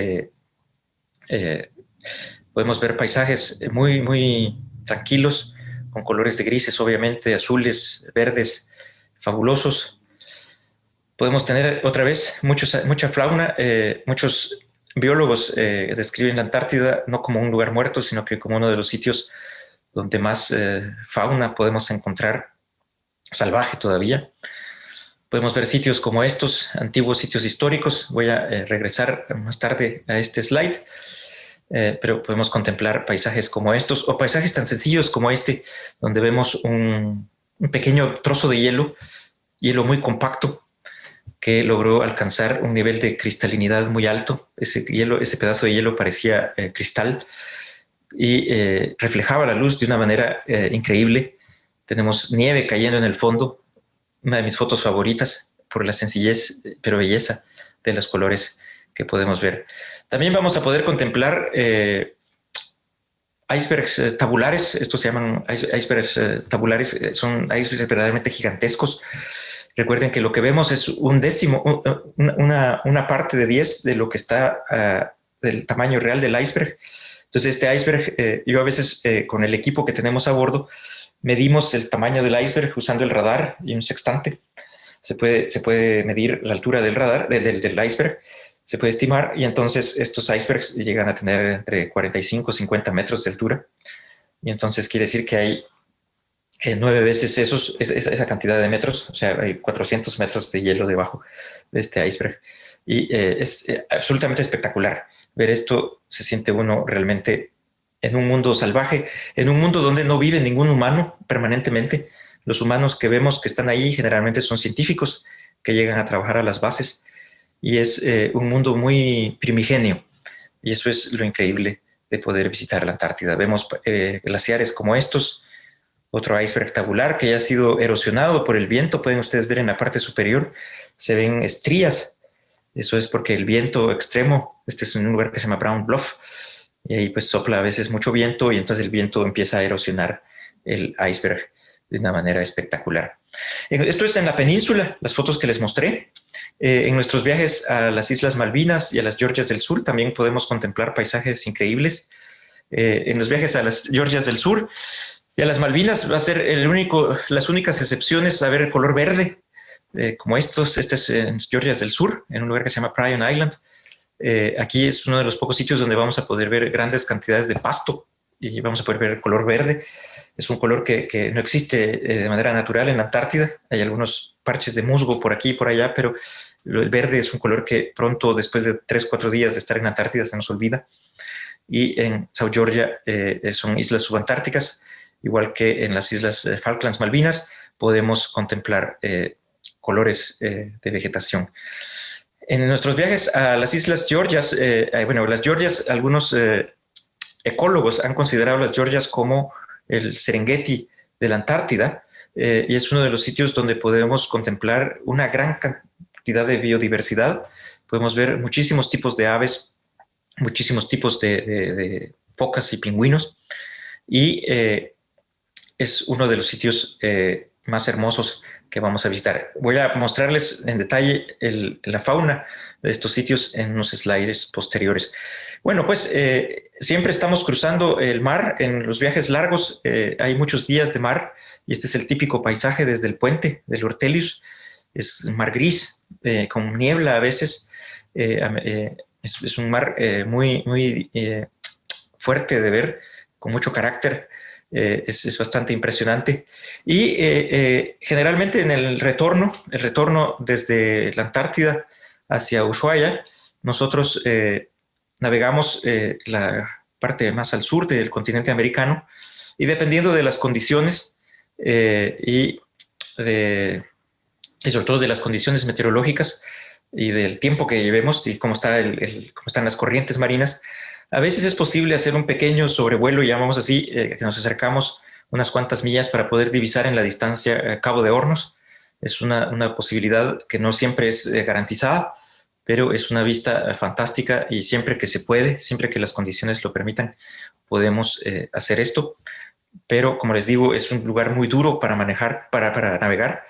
Podemos ver paisajes muy, muy tranquilos, con colores de grises, obviamente, azules, verdes, fabulosos. Podemos tener otra vez mucha fauna. Muchos biólogos describen la Antártida no como un lugar muerto, sino que como uno de los sitios donde más fauna podemos encontrar, salvaje todavía. Podemos ver sitios como estos, antiguos sitios históricos. Voy a regresar más tarde a este slide. Pero podemos contemplar paisajes como estos o paisajes tan sencillos como este, donde vemos un pequeño trozo de hielo muy compacto que logró alcanzar un nivel de cristalinidad muy alto. Ese pedazo de hielo parecía cristal y reflejaba la luz de una manera increíble. Tenemos nieve cayendo en el fondo, una de mis fotos favoritas por la sencillez pero belleza de los colores que podemos ver. También vamos a poder contemplar icebergs tabulares. Estos se llaman icebergs tabulares. Son icebergs verdaderamente gigantescos. Recuerden que lo que vemos es un décimo, una parte de 10 de lo que está del tamaño real del iceberg. Entonces este iceberg, yo a veces con el equipo que tenemos a bordo, medimos el tamaño del iceberg usando el radar y un sextante. Se puede medir la altura del radar, del iceberg, se puede estimar, y entonces estos icebergs llegan a tener entre 45 y 50 metros de altura. Y entonces quiere decir que hay 9 veces esa cantidad de metros, o sea, hay 400 metros de hielo debajo de este iceberg. Y es absolutamente espectacular. Ver esto, se siente uno realmente en un mundo salvaje, en un mundo donde no vive ningún humano permanentemente. Los humanos que vemos que están ahí generalmente son científicos que llegan a trabajar a las bases, y es un mundo muy primigenio, y eso es lo increíble de poder visitar la Antártida. Vemos glaciares como estos, otro iceberg tabular que ya ha sido erosionado por el viento. Pueden ustedes ver en la parte superior, se ven estrías. Eso es porque el viento extremo, este es un lugar que se llama Brown Bluff, y ahí pues sopla a veces mucho viento, y entonces el viento empieza a erosionar el iceberg de una manera espectacular. Esto es en la península, las fotos que les mostré. En nuestros viajes a las Islas Malvinas y a las Georgias del Sur también podemos contemplar paisajes increíbles. En los viajes a las Georgias del Sur y a las Malvinas va a ser las únicas excepciones a ver el color verde, como estos. Este es en Georgias del Sur, en un lugar que se llama Pryon Island. Aquí es uno de los pocos sitios donde vamos a poder ver grandes cantidades de pasto y vamos a poder ver el color verde. Es un color que no existe de manera natural en la Antártida. Hay algunos parches de musgo por aquí y por allá, pero el verde es un color que pronto, después de 3-4 días de estar en la Antártida, se nos olvida. Y en South Georgia son islas subantárticas, igual que en las islas Falklands, Malvinas, podemos contemplar colores de vegetación. En nuestros viajes a las Islas Georgias, las Georgias, algunos ecólogos han considerado las Georgias como el Serengeti de la Antártida, y es uno de los sitios donde podemos contemplar una gran cantidad de biodiversidad. Podemos ver muchísimos tipos de aves, muchísimos tipos de focas y pingüinos, y es uno de los sitios más hermosos que vamos a visitar. Voy a mostrarles en detalle la fauna de estos sitios en unos slides posteriores. Bueno, pues siempre estamos cruzando el mar en los viajes largos. Hay muchos días de mar, y este es el típico paisaje desde el puente del Ortelius. Es mar gris, con niebla a veces. Es un mar muy, muy fuerte de ver, con mucho carácter. Es bastante impresionante. Y generalmente en el retorno desde la Antártida hacia Ushuaia, nosotros navegamos la parte más al sur del continente americano, y dependiendo de las condiciones y sobre todo de las condiciones meteorológicas y del tiempo que llevemos y cómo están las corrientes marinas, a veces es posible hacer un pequeño sobrevuelo, llamamos así, que nos acercamos unas cuantas millas para poder divisar en la distancia Cabo de Hornos. Es una posibilidad que no siempre es garantizada, pero es una vista fantástica, y siempre que se puede, siempre que las condiciones lo permitan, podemos hacer esto. Pero como les digo, es un lugar muy duro para manejar, para navegar,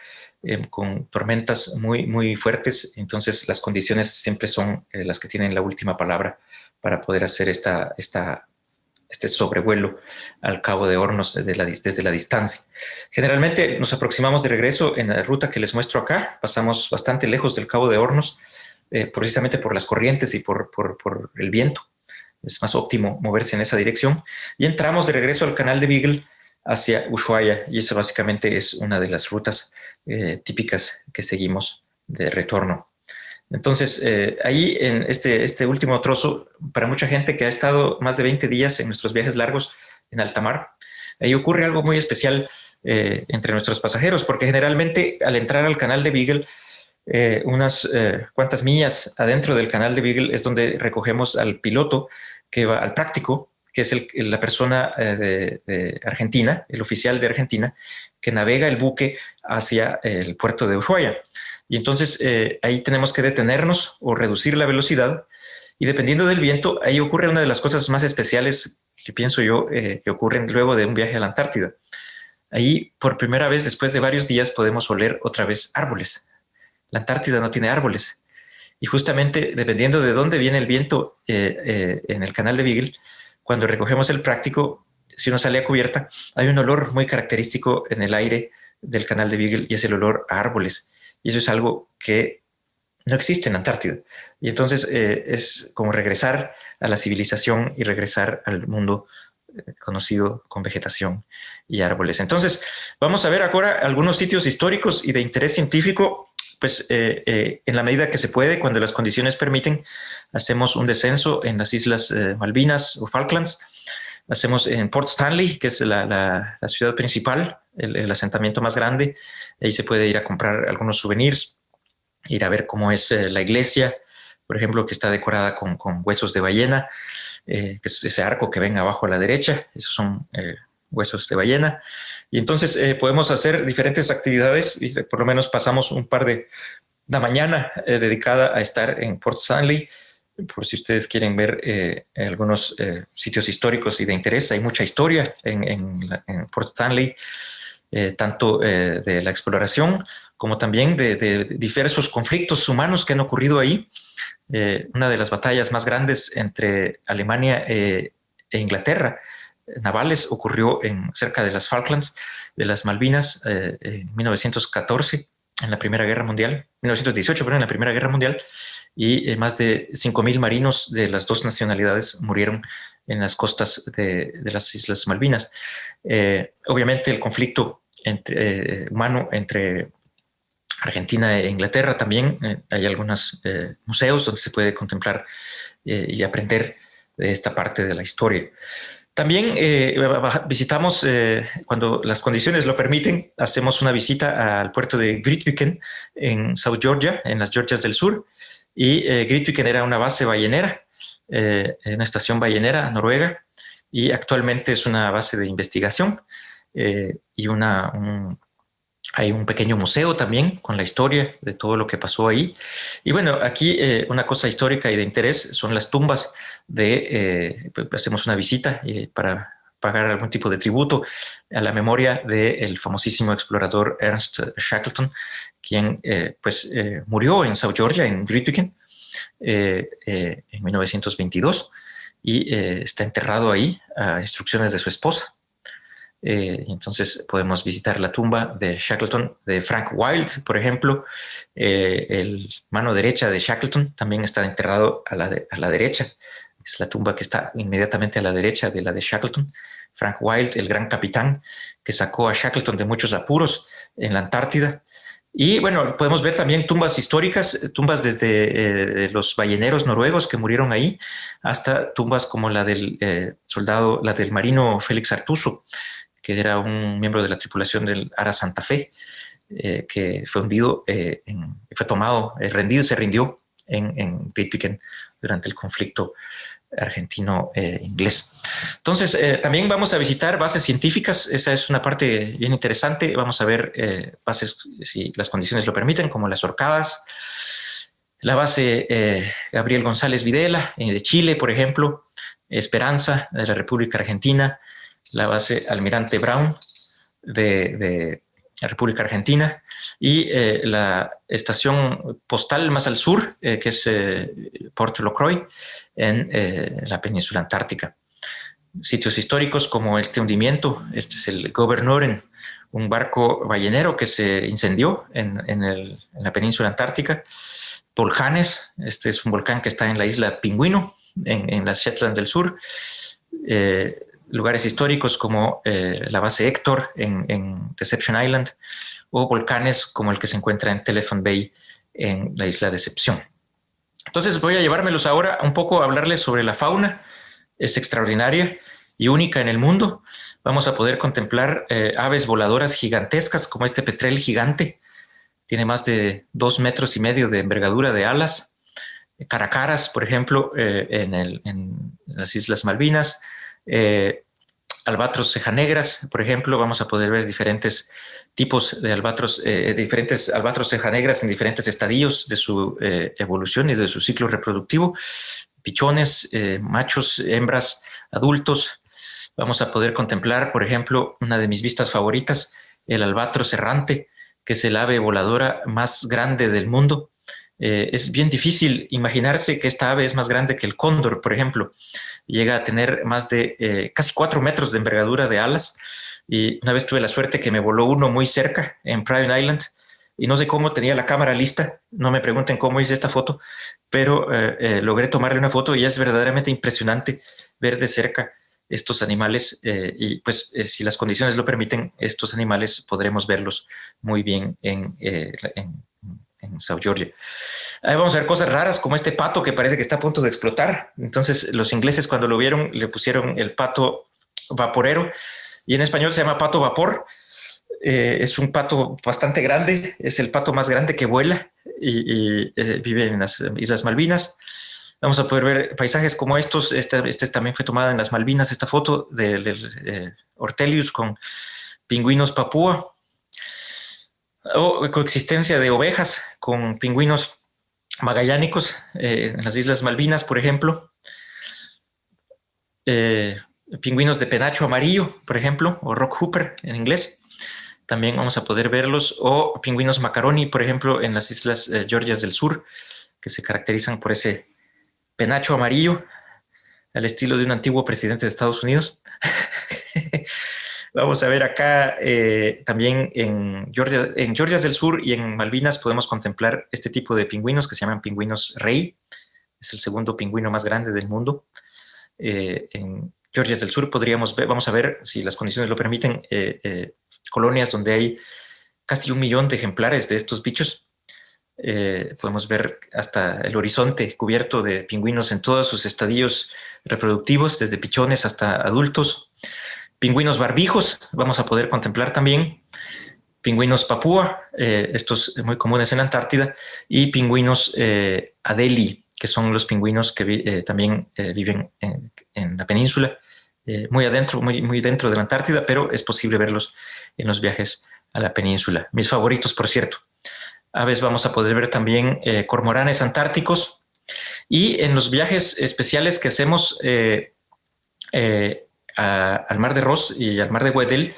con tormentas muy, muy fuertes. Entonces las condiciones siempre son las que tienen la última palabra para poder hacer este sobrevuelo al Cabo de Hornos desde la distancia. Generalmente nos aproximamos de regreso en la ruta que les muestro acá. Pasamos bastante lejos del Cabo de Hornos, precisamente por las corrientes y por el viento. Es más óptimo moverse en esa dirección. Y entramos de regreso al canal de Beagle hacia Ushuaia, y esa básicamente es una de las rutas típicas que seguimos de retorno. Entonces, ahí en este último trozo, para mucha gente que ha estado más de 20 días en nuestros viajes largos en alta mar, ahí ocurre algo muy especial entre nuestros pasajeros, porque generalmente al entrar al canal de Beagle, unas cuantas millas adentro del canal de Beagle es donde recogemos al piloto que va al práctico, que es la persona de Argentina, el oficial de Argentina, que navega el buque hacia el puerto de Ushuaia. Y entonces ahí tenemos que detenernos o reducir la velocidad, y dependiendo del viento, ahí ocurre una de las cosas más especiales que pienso yo que ocurren luego de un viaje a la Antártida. Ahí, por primera vez, después de varios días, podemos oler otra vez árboles. La Antártida no tiene árboles. Y justamente, dependiendo de dónde viene el viento en el canal de Beagle, cuando recogemos el práctico, si uno sale a cubierta, hay un olor muy característico en el aire del canal de Beagle, y es el olor a árboles. Y eso es algo que no existe en Antártida. Y entonces es como regresar a la civilización y regresar al mundo conocido con vegetación y árboles. Entonces, vamos a ver ahora algunos sitios históricos y de interés científico. Pues en la medida que se puede, cuando las condiciones permiten, hacemos un descenso en las Islas Malvinas o Falklands. Hacemos en Port Stanley, que es la ciudad principal, el asentamiento más grande. Ahí se puede ir a comprar algunos souvenirs, ir a ver cómo es la iglesia, por ejemplo, que está decorada con huesos de ballena, que es ese arco que ven abajo a la derecha. Esos son huesos de ballena. Y entonces podemos hacer diferentes actividades, y por lo menos pasamos un par de la mañana dedicada a estar en Port Stanley, por si ustedes quieren ver algunos sitios históricos y de interés. Hay mucha historia en Port Stanley, tanto de la exploración como también de diversos conflictos humanos que han ocurrido ahí. Una de las batallas más grandes entre Alemania e Inglaterra, navales, ocurrió cerca de las Falklands, de las Malvinas, en 1914, en la Primera Guerra Mundial, 1918, pero en la Primera Guerra Mundial, y más de 5,000 marinos de las dos nacionalidades murieron en las costas de las Islas Malvinas. Obviamente el conflicto humano entre Argentina e Inglaterra también, hay algunos museos donde se puede contemplar y aprender de esta parte de la historia. También visitamos, cuando las condiciones lo permiten, hacemos una visita al puerto de Grytviken en South Georgia, en las Georgias del Sur. Y Grytviken era una base ballenera, una estación ballenera noruega, y actualmente es una base de investigación y hay un pequeño museo también con la historia de todo lo que pasó ahí. Y bueno, aquí una cosa histórica y de interés son las tumbas hacemos una visita para pagar algún tipo de tributo a la memoria del famosísimo explorador Ernst Shackleton, quien murió en South Georgia, en Grytviken, en 1922, y está enterrado ahí a instrucciones de su esposa. Entonces podemos visitar la tumba de Shackleton, de Frank Wild, por ejemplo. El mano derecha de Shackleton también está enterrado a la derecha. Es la tumba que está inmediatamente a la derecha de la de Shackleton. Frank Wild, el gran capitán que sacó a Shackleton de muchos apuros en la Antártida. Y bueno, podemos ver también tumbas históricas, tumbas desde los balleneros noruegos que murieron ahí, hasta tumbas como la del soldado, la del marino Félix Artuso, que era un miembro de la tripulación del Ara Santa Fe, que fue hundido, fue tomado, rendido y se rindió en Grytviken durante el conflicto argentino-inglés. Entonces, también vamos a visitar bases científicas. Esa es una parte bien interesante. Vamos a ver bases, si las condiciones lo permiten, como las Orcadas, la base Gabriel González Videla de Chile, por ejemplo, Esperanza de la República Argentina, la base Almirante Brown de la República Argentina, y la estación postal más al sur, que es Port Locroix, en la península antártica. Sitios históricos como este hundimiento, este es el Gouverneuren, un barco ballenero que se incendió en la península antártica. Volcanes, este es un volcán que está en la isla Pingüino, en las Shetland del Sur. Lugares históricos como la base Héctor en Deception Island, o volcanes como el que se encuentra en Telephone Bay en la isla Decepción. Entonces voy a llevármelos ahora un poco a hablarles sobre la fauna. Es extraordinaria y única en el mundo. Vamos a poder contemplar aves voladoras gigantescas como este petrel gigante. Tiene más de 2,5 metros de envergadura de alas. Caracaras, por ejemplo, en las Islas Malvinas. Albatros cejanegras, por ejemplo, vamos a poder ver diferentes tipos de albatros, diferentes albatros cejanegras en diferentes estadios de su evolución y de su ciclo reproductivo. Pichones, machos, hembras, adultos. Vamos a poder contemplar, por ejemplo, una de mis vistas favoritas, el albatros errante, que es el ave voladora más grande del mundo. Es bien difícil imaginarse que esta ave es más grande que el cóndor, por ejemplo. Llega a tener más de casi 4 metros de envergadura de alas. Y una vez tuve la suerte que me voló uno muy cerca en Private Island y no sé cómo tenía la cámara lista. No me pregunten cómo hice esta foto, pero logré tomarle una foto y es verdaderamente impresionante ver de cerca estos animales y pues si las condiciones lo permiten, estos animales podremos verlos muy bien en South Georgia. Ahí vamos a ver cosas raras como este pato que parece que está a punto de explotar. Entonces los ingleses cuando lo vieron le pusieron el pato vaporero y en español se llama pato vapor. Es un pato bastante grande, es el pato más grande que vuela y vive en las Islas Malvinas. Vamos a poder ver paisajes como estos. Este también fue tomada en las Malvinas, esta foto del Ortelius con pingüinos papúa. O coexistencia de ovejas con pingüinos magallánicos en las Islas Malvinas, por ejemplo. Pingüinos de penacho amarillo, por ejemplo, o rock hooper en inglés. También vamos a poder verlos. O pingüinos macaroni, por ejemplo, en las Islas Georgias del Sur, que se caracterizan por ese penacho amarillo, al estilo de un antiguo presidente de Estados Unidos. Vamos a ver acá también en Georgias del Sur y en Malvinas podemos contemplar este tipo de pingüinos que se llaman pingüinos rey. Es el segundo pingüino más grande del mundo. En Georgias del Sur podríamos ver, vamos a ver si las condiciones lo permiten, colonias donde hay casi 1 millón de ejemplares de estos bichos. Podemos ver hasta el horizonte cubierto de pingüinos en todos sus estadios reproductivos, desde pichones hasta adultos. Pingüinos barbijos vamos a poder contemplar también. Pingüinos papúa, estos muy comunes en Antártida, y pingüinos Adélie, que son los pingüinos que también viven en la península, muy adentro, muy dentro de la Antártida, pero es posible verlos en los viajes a la península. Mis favoritos, por cierto. Aves vamos a poder ver también cormoranes antárticos, y en los viajes especiales que hacemos al mar de Ross y al mar de Weddell,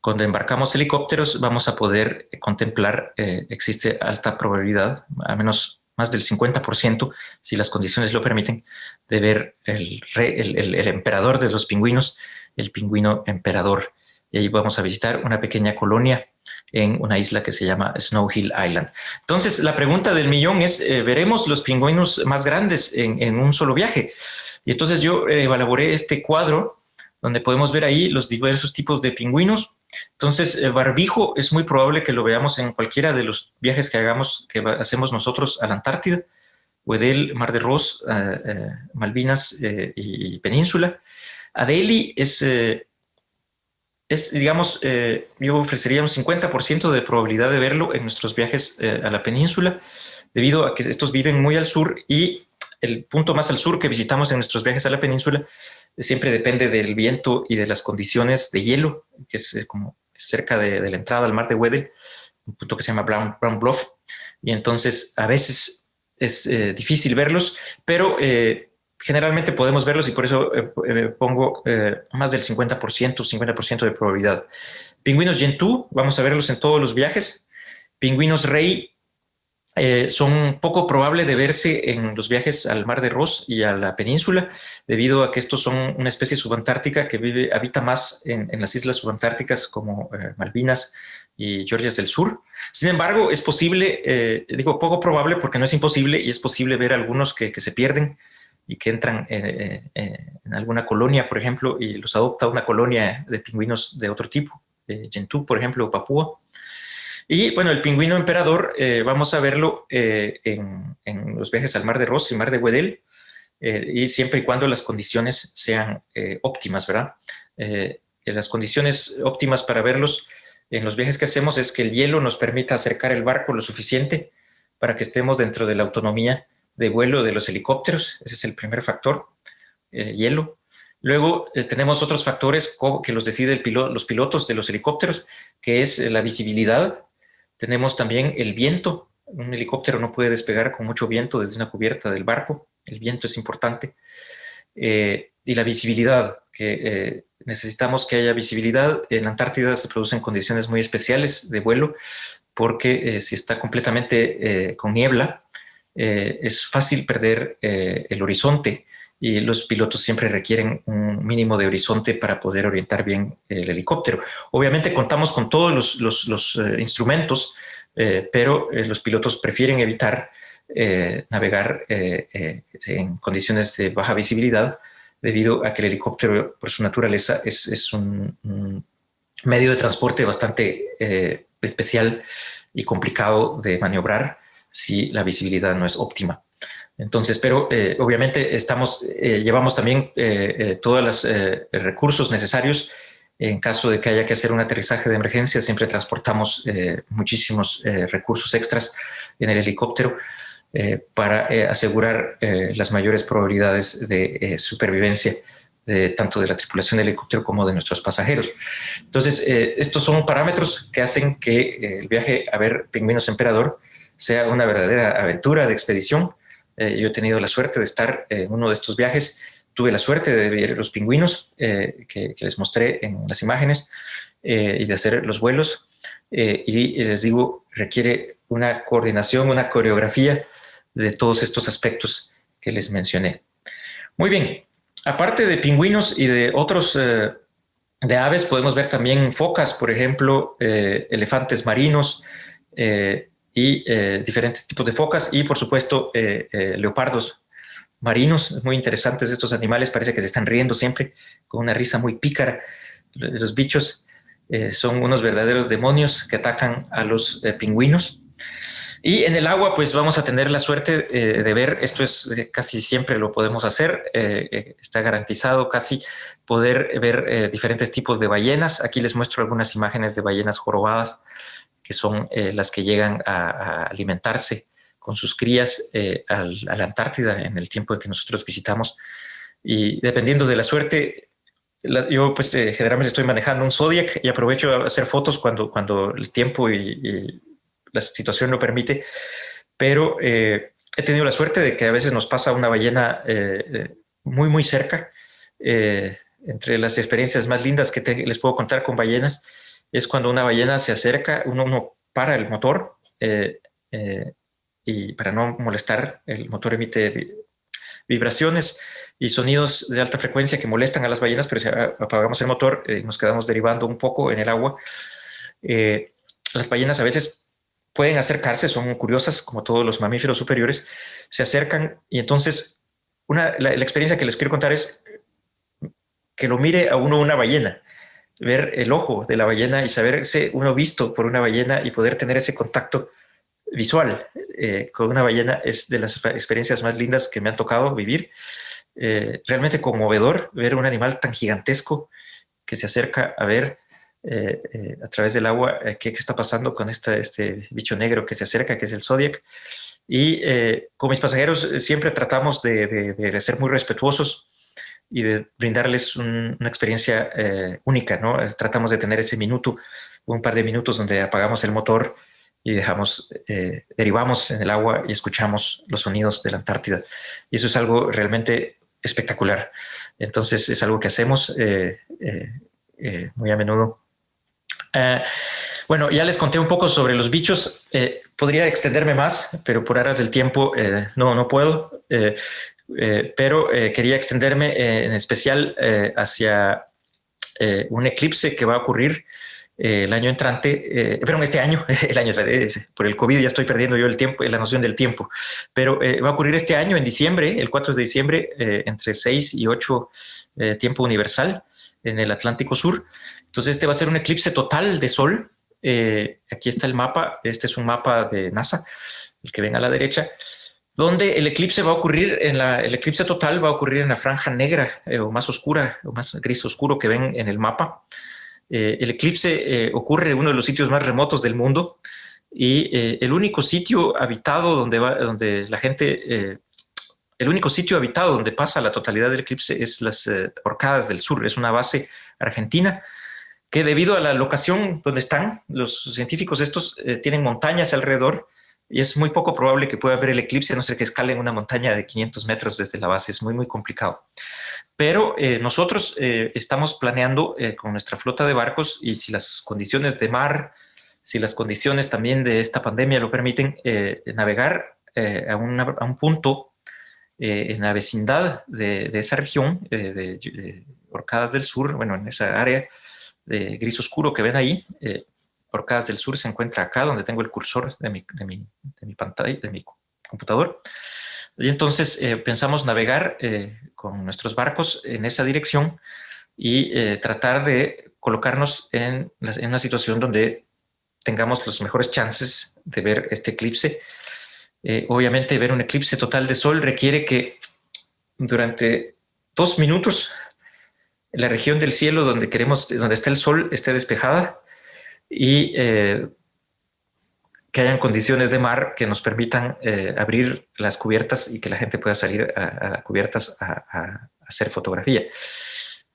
cuando embarcamos helicópteros, vamos a poder contemplar, existe alta probabilidad, al menos más del 50%, si las condiciones lo permiten, de ver el emperador de los pingüinos, el pingüino emperador. Y ahí vamos a visitar una pequeña colonia en una isla que se llama Snow Hill Island. Entonces, la pregunta del millón es, ¿veremos los pingüinos más grandes en un solo viaje? Y entonces yo elaboré este cuadro donde podemos ver ahí los diversos tipos de pingüinos. Entonces, barbijo es muy probable que lo veamos en cualquiera de los viajes que hacemos nosotros a la Antártida, Weddell, Mar de Ross, Malvinas y Península. Adélie digamos, yo ofrecería un 50% de probabilidad de verlo en nuestros viajes a la península, debido a que estos viven muy al sur y el punto más al sur que visitamos en nuestros viajes a la península siempre depende del viento y de las condiciones de hielo, que es como cerca de la entrada al mar de Weddell, un punto que se llama Brown Bluff, y entonces a veces es difícil verlos, pero generalmente podemos verlos y por eso pongo más del 50% de probabilidad. Pingüinos Gentoo, vamos a verlos en todos los viajes. Pingüinos Rey son poco probable de verse en los viajes al Mar de Ross y a la península, debido a que estos son una especie subantártica que habita más en las islas subantárticas como Malvinas y Georgias del Sur. Sin embargo, es posible, digo poco probable porque no es imposible, y es posible ver algunos que se pierden y que entran en alguna colonia, por ejemplo, y los adopta una colonia de pingüinos de otro tipo, Gentoo, por ejemplo, o Papúa. Y bueno, el pingüino emperador vamos a verlo en los viajes al Mar de Ross y Mar de Weddell, y siempre y cuando las condiciones sean óptimas, ¿verdad? Las condiciones óptimas para verlos en los viajes que hacemos es que el hielo nos permita acercar el barco lo suficiente para que estemos dentro de la autonomía de vuelo de los helicópteros. Ese es el primer factor, hielo. Luego tenemos otros factores que los deciden los pilotos de los helicópteros, que es la visibilidad. Tenemos también el viento. Un helicóptero no puede despegar con mucho viento desde una cubierta del barco. El viento es importante. Y la visibilidad, que necesitamos que haya visibilidad. En la Antártida se producen condiciones muy especiales de vuelo, porque si está completamente con niebla, es fácil perder el horizonte, y los pilotos siempre requieren un mínimo de horizonte para poder orientar bien el helicóptero. Obviamente contamos con todos los instrumentos, pero los pilotos prefieren evitar navegar en condiciones de baja visibilidad, debido a que el helicóptero por su naturaleza es un medio de transporte bastante especial y complicado de maniobrar si la visibilidad no es óptima. Entonces, pero obviamente llevamos también todos los recursos necesarios en caso de que haya que hacer un aterrizaje de emergencia. Siempre transportamos muchísimos recursos extras en el helicóptero para asegurar las mayores probabilidades de supervivencia tanto de la tripulación del helicóptero como de nuestros pasajeros. Entonces, estos son parámetros que hacen que el viaje a ver pingüinos emperador sea una verdadera aventura de expedición. Yo he tenido la suerte de estar en uno de estos viajes. Tuve la suerte de ver los pingüinos que les mostré en las imágenes y de hacer los vuelos. Y les digo, requiere una coordinación, una coreografía de todos estos aspectos que les mencioné. Muy bien. Aparte de pingüinos y de otros de aves, podemos ver también focas, por ejemplo, elefantes marinos, y diferentes tipos de focas, y por supuesto leopardos marinos. Muy interesantes estos animales, parece que se están riendo siempre con una risa muy pícara. Los bichos son unos verdaderos demonios que atacan a los pingüinos. Y en el agua pues vamos a tener la suerte de ver, esto es casi siempre lo podemos hacer, está garantizado casi poder ver diferentes tipos de ballenas. Aquí les muestro algunas imágenes de ballenas jorobadas, que son las que llegan a alimentarse con sus crías a la Antártida en el tiempo en que nosotros visitamos. Y dependiendo de la suerte, yo pues generalmente estoy manejando un Zodiac y aprovecho a hacer fotos cuando el tiempo y la situación lo permite, pero he tenido la suerte de que a veces nos pasa una ballena muy cerca. Entre las experiencias más lindas que les puedo contar con ballenas es cuando una ballena se acerca, uno para el motor y para no molestar, el motor emite vibraciones y sonidos de alta frecuencia que molestan a las ballenas, pero si apagamos el motor nos quedamos derivando un poco en el agua. Las ballenas a veces pueden acercarse, son curiosas como todos los mamíferos superiores, se acercan, y entonces la experiencia que les quiero contar es que lo mire a uno una ballena, ver el ojo de la ballena y saberse uno visto por una ballena y poder tener ese contacto visual con una ballena es de las experiencias más lindas que me han tocado vivir. Realmente conmovedor ver un animal tan gigantesco que se acerca a ver a través del agua qué está pasando con este bicho negro que se acerca, que es el Zodiac. Y con mis pasajeros siempre tratamos de ser muy respetuosos y de brindarles una experiencia única, ¿no? Tratamos de tener ese minuto, un par de minutos donde apagamos el motor y derivamos en el agua y escuchamos los sonidos de la Antártida. Y eso es algo realmente espectacular. Entonces es algo que hacemos muy a menudo. Bueno, ya les conté un poco sobre los bichos. Podría extenderme más, pero por aras del tiempo no puedo. Pero quería extenderme en especial hacia un eclipse que va a ocurrir el año entrante, perdón, este año, el año por el COVID ya estoy perdiendo yo el tiempo, la noción del tiempo, pero va a ocurrir este año en diciembre, el 4 de diciembre, entre 6 y 8 tiempo universal en el Atlántico Sur. Entonces este va a ser un eclipse total de sol. Aquí está el mapa, este es un mapa de NASA, el que ven a la derecha, donde el eclipse va a ocurrir, el eclipse total va a ocurrir en la franja negra o más oscura, o más gris oscuro que ven en el mapa. El eclipse ocurre en uno de los sitios más remotos del mundo y el único sitio habitado donde la gente, el único sitio habitado donde pasa la totalidad del eclipse es las Orcadas del Sur. Es una base argentina que, debido a la locación donde están los científicos estos, tienen montañas alrededor y es muy poco probable que pueda haber el eclipse a no ser que escalen una montaña de 500 metros desde la base. Es muy, muy complicado. Pero nosotros estamos planeando con nuestra flota de barcos, y si las condiciones de mar, si las condiciones también de esta pandemia lo permiten, navegar a un punto en la vecindad de esa región, de Orcadas del Sur, bueno, en esa área de gris oscuro que ven ahí. Orcadas del Sur se encuentra acá, donde tengo el cursor de mi pantalla, de mi computador. Y entonces pensamos navegar con nuestros barcos en esa dirección y tratar de colocarnos en una situación donde tengamos los mejores chances de ver este eclipse. Obviamente, ver un eclipse total de sol requiere que durante 2 minutos la región del cielo donde está el sol, esté despejada y que hayan condiciones de mar que nos permitan abrir las cubiertas y que la gente pueda salir a cubiertas a hacer fotografía.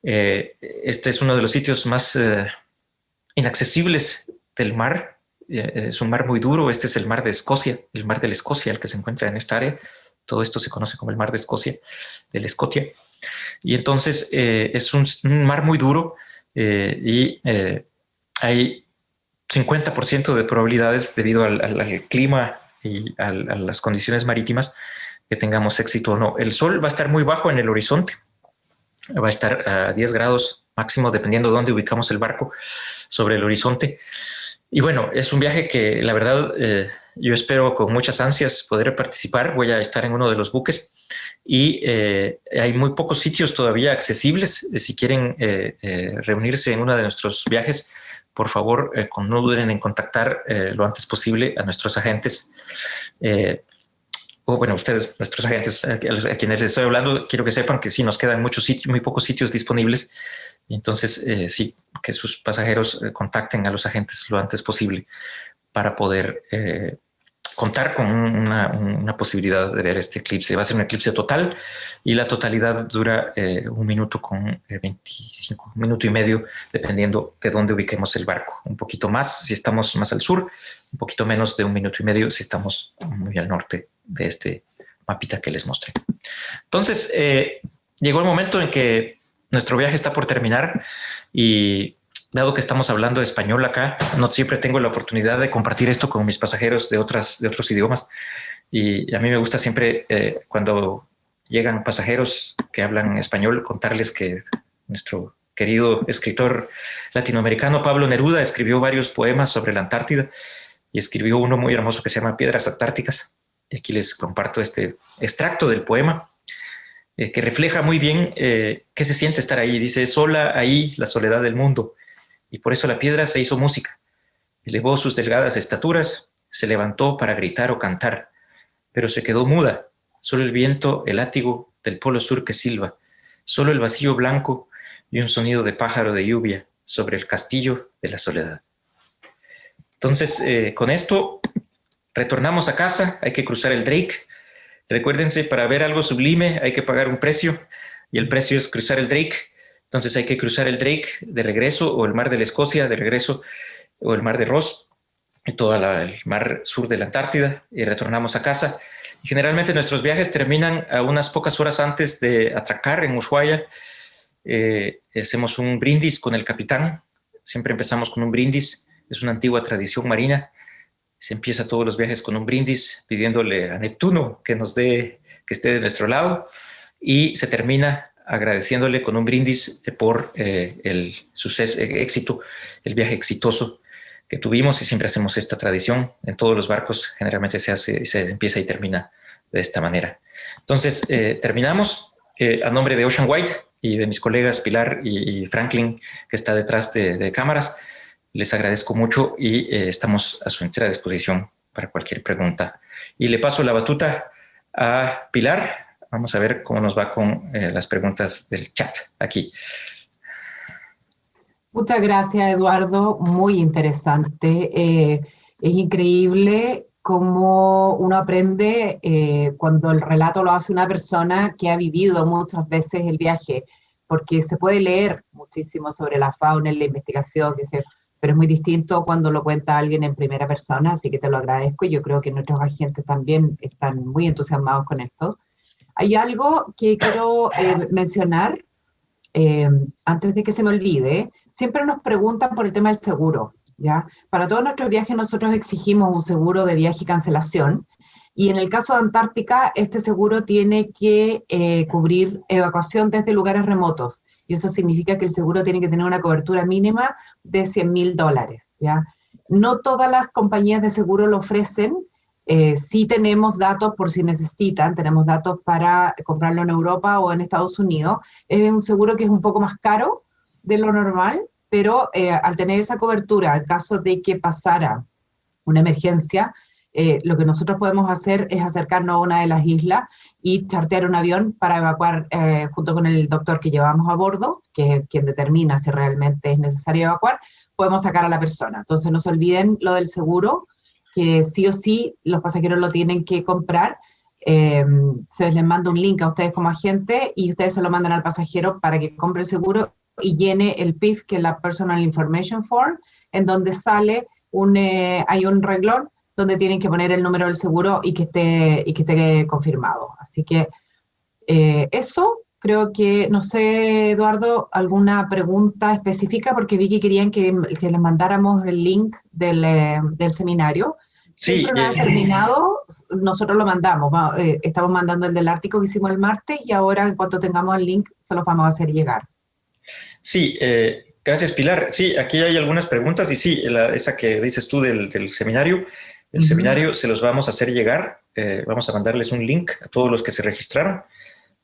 Este es uno de los sitios más inaccesibles del mar. Es un mar muy duro. Este es el mar de Escocia, el mar de la Escocia, el que se encuentra en esta área. Todo esto se conoce como el mar de Escocia, de la Escocia. Y entonces es un mar muy duro y hay 50% de probabilidades, debido al clima y a las condiciones marítimas, que tengamos éxito o no. El sol va a estar muy bajo en el horizonte, va a estar a 10 grados máximo, dependiendo de dónde ubicamos el barco sobre el horizonte. Y bueno, es un viaje que la verdad yo espero con muchas ansias poder participar. Voy a estar en uno de los buques y hay muy pocos sitios todavía accesibles. Si quieren reunirse en uno de nuestros viajes, por favor, no duden en contactar lo antes posible a nuestros agentes. O bueno, ustedes, nuestros agentes a quienes les estoy hablando, quiero que sepan que sí, nos quedan muchos sitios, muy pocos sitios disponibles. Y entonces, sí, que sus pasajeros contacten a los agentes lo antes posible para poder contar con una posibilidad de ver este eclipse. Va a ser un eclipse total y la totalidad dura 1 minuto con 25, 1 minuto y medio, dependiendo de dónde ubiquemos el barco. Un poquito más si estamos más al sur, un poquito menos de 1 minuto y medio si estamos muy al norte de este mapita que les mostré. Entonces, llegó el momento en que nuestro viaje está por terminar y, dado que estamos hablando español acá, no siempre tengo la oportunidad de compartir esto con mis pasajeros de otros idiomas. Y a mí me gusta siempre, cuando llegan pasajeros que hablan español, contarles que nuestro querido escritor latinoamericano Pablo Neruda escribió varios poemas sobre la Antártida y escribió uno muy hermoso que se llama Piedras Antárticas. Y aquí les comparto este extracto del poema que refleja muy bien qué se siente estar ahí. Dice: sola ahí la soledad del mundo, y por eso la piedra se hizo música. Elevó sus delgadas estaturas, se levantó para gritar o cantar, pero se quedó muda. Solo el viento, el látigo del polo sur que silba, solo el vacío blanco y un sonido de pájaro de lluvia sobre el castillo de la soledad. Entonces, con esto retornamos a casa. Hay que cruzar el Drake. Recuérdense, para ver algo sublime hay que pagar un precio, y el precio es cruzar el Drake. Entonces hay que cruzar el Drake de regreso, o el mar de la Escocia de regreso, o el mar de Ross, todo el mar sur de la Antártida y retornamos a casa. Y generalmente nuestros viajes terminan a unas pocas horas antes de atracar en Ushuaia. Hacemos un brindis con el capitán. Siempre empezamos con un brindis. Es una antigua tradición marina. Se empieza todos los viajes con un brindis pidiéndole a Neptuno que nos dé, que esté de nuestro lado, y se termina agradeciéndole con un brindis por el suceso, éxito, el viaje exitoso que tuvimos. Y siempre hacemos esta tradición en todos los barcos. Generalmente se empieza y termina de esta manera. Entonces terminamos. A nombre de Ocean White y de mis colegas Pilar y Franklin, que está detrás de cámaras, les agradezco mucho y estamos a su entera disposición para cualquier pregunta. Y le paso la batuta a Pilar. Vamos a ver cómo nos va con las preguntas del chat aquí. Muchas gracias, Eduardo. Muy interesante. Es increíble cómo uno aprende cuando el relato lo hace una persona que ha vivido muchas veces el viaje, porque se puede leer muchísimo sobre la fauna en la investigación, pero es muy distinto cuando lo cuenta alguien en primera persona, así que te lo agradezco y yo creo que nuestros agentes también están muy entusiasmados con esto. Hay algo que quiero mencionar antes de que se me olvide. Siempre nos preguntan por el tema del seguro, ¿ya? Para todos nuestros viajes nosotros exigimos un seguro de viaje y cancelación, y en el caso de Antártica, este seguro tiene que cubrir evacuación desde lugares remotos, y eso significa que el seguro tiene que tener una cobertura mínima de $100.000, ¿ya? No todas las compañías de seguro lo ofrecen. Sí tenemos datos por si necesitan, tenemos datos para comprarlo en Europa o en Estados Unidos. Es un seguro que es un poco más caro de lo normal, pero al tener esa cobertura, en caso de que pasara una emergencia, lo que nosotros podemos hacer es acercarnos a una de las islas y chartear un avión para evacuar junto con el doctor que llevamos a bordo, que es quien determina si realmente es necesario evacuar. Podemos sacar a la persona. Entonces no se olviden lo del seguro, que sí o sí los pasajeros lo tienen que comprar. Se les manda un link a ustedes como agente y ustedes se lo mandan al pasajero para que compre el seguro y llene el PIF, que es la Personal Information Form, en donde sale hay un renglón donde tienen que poner el número del seguro y que esté confirmado. Así que eso, creo que, no sé, Eduardo, alguna pregunta específica, porque vi que querían que les mandáramos el link del seminario. Sí, Siempre no ha terminado, nosotros lo mandamos. Estamos mandando el del Ártico que hicimos el martes, y ahora, en cuanto tengamos el link, se los vamos a hacer llegar. Sí, gracias, Pilar. Sí, aquí hay algunas preguntas y sí, esa que dices tú del seminario, el seminario se los vamos a hacer llegar. Vamos a mandarles un link a todos los que se registraron,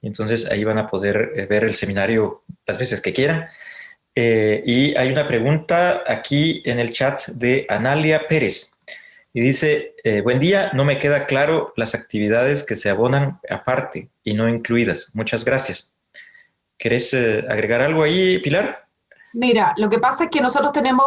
y entonces ahí van a poder ver el seminario las veces que quieran. Y hay una pregunta aquí en el chat de Analia Pérez y dice, buen día, no me queda claro las actividades que se abonan aparte y no incluidas. Muchas gracias. ¿Querés agregar algo ahí, Pilar? Mira, lo que pasa es que nosotros tenemos,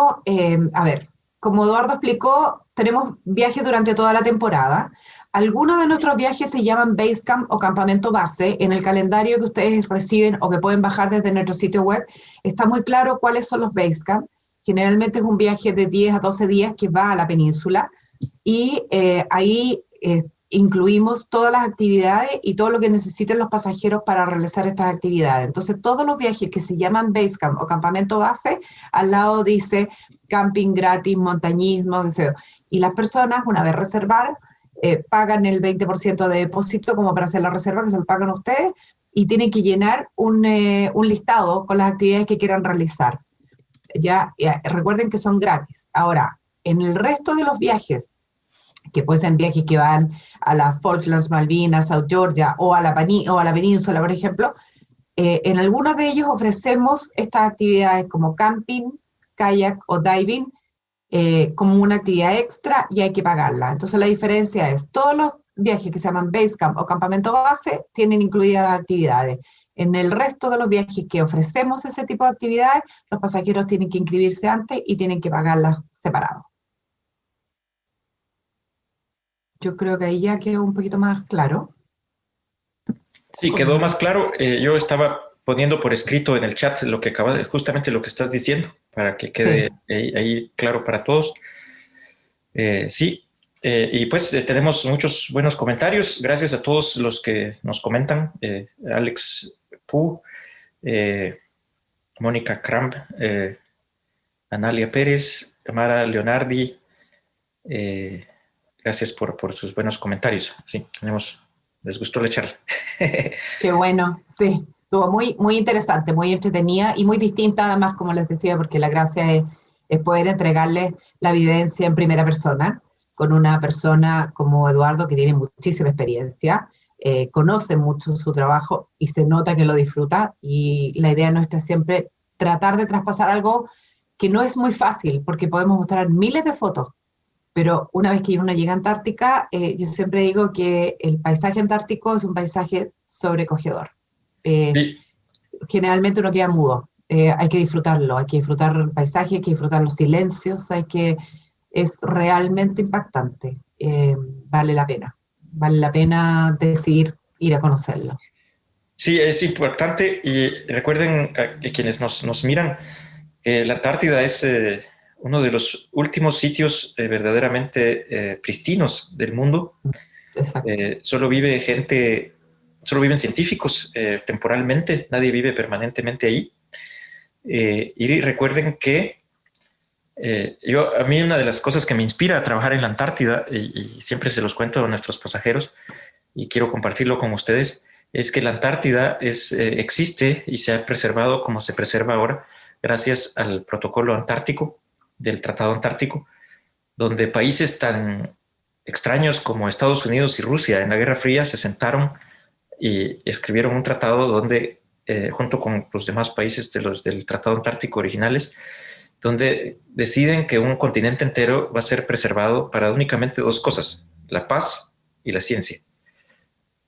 a ver, como Eduardo explicó, tenemos viajes durante toda la temporada. Algunos de nuestros viajes se llaman Basecamp o campamento base. En el calendario que ustedes reciben o que pueden bajar desde nuestro sitio web, está muy claro cuáles son los Basecamp. Generalmente es un viaje de 10 a 12 días que va a la península, y ahí incluimos todas las actividades y todo lo que necesiten los pasajeros para realizar estas actividades. Entonces, todos los viajes que se llaman Basecamp o campamento base, al lado dice camping gratis, montañismo, etc. Y las personas, una vez reservadas, pagan el 20% de depósito como para hacer la reserva, que se lo pagan ustedes, y tienen que llenar un listado con las actividades que quieran realizar. Ya, recuerden que son gratis. Ahora, en el resto de los viajes, que pueden ser viajes que van a las Falklands, Malvinas, South Georgia o a la península, por ejemplo, en algunos de ellos ofrecemos estas actividades como camping, kayak o diving, como una actividad extra, y hay que pagarla. Entonces la diferencia es, todos los viajes que se llaman Basecamp o campamento base tienen incluidas las actividades. En el resto de los viajes que ofrecemos ese tipo de actividades, los pasajeros tienen que inscribirse antes y tienen que pagarlas separado. Yo creo que ahí ya quedó un poquito más claro. Sí, quedó más claro. Yo estaba poniendo por escrito en el chat lo que justamente lo que estás diciendo, para que quede ahí claro para todos. Sí, y pues tenemos muchos buenos comentarios. Gracias a todos los que nos comentan. Alex Pu, Mónica Kramp, Analia Pérez, Mara Leonardi. Gracias por sus buenos comentarios. Sí, les gustó la charla. Qué bueno, sí. Estuvo muy, muy interesante, muy entretenida y muy distinta además, como les decía, porque la gracia es poder entregarles la vivencia en primera persona con una persona como Eduardo que tiene muchísima experiencia, conoce mucho su trabajo y se nota que lo disfruta y la idea nuestra es siempre tratar de traspasar algo que no es muy fácil porque podemos mostrar miles de fotos, pero una vez que uno llega a Antártica, yo siempre digo que el paisaje antártico es un paisaje sobrecogedor. Eh, Sí, Generalmente uno queda mudo. Hay que disfrutarlo, hay que disfrutar el paisaje, hay que disfrutar los silencios, es realmente impactante. Vale la pena decidir ir a conocerlo. sí, es importante y recuerden a quienes nos miran, la Antártida es uno de los últimos sitios verdaderamente pristinos del mundo. Exacto. Solo viven científicos temporalmente, nadie vive permanentemente ahí. Y recuerden que a mí una de las cosas que me inspira a trabajar en la Antártida, y siempre se los cuento a nuestros pasajeros, y quiero compartirlo con ustedes, es que la Antártida existe y se ha preservado como se preserva ahora gracias al protocolo antártico, del Tratado Antártico, donde países tan extraños como Estados Unidos y Rusia en la Guerra Fría se sentaron y escribieron un tratado donde, junto con los demás países del Tratado Antártico originales, donde deciden que un continente entero va a ser preservado para únicamente dos cosas: la paz y la ciencia.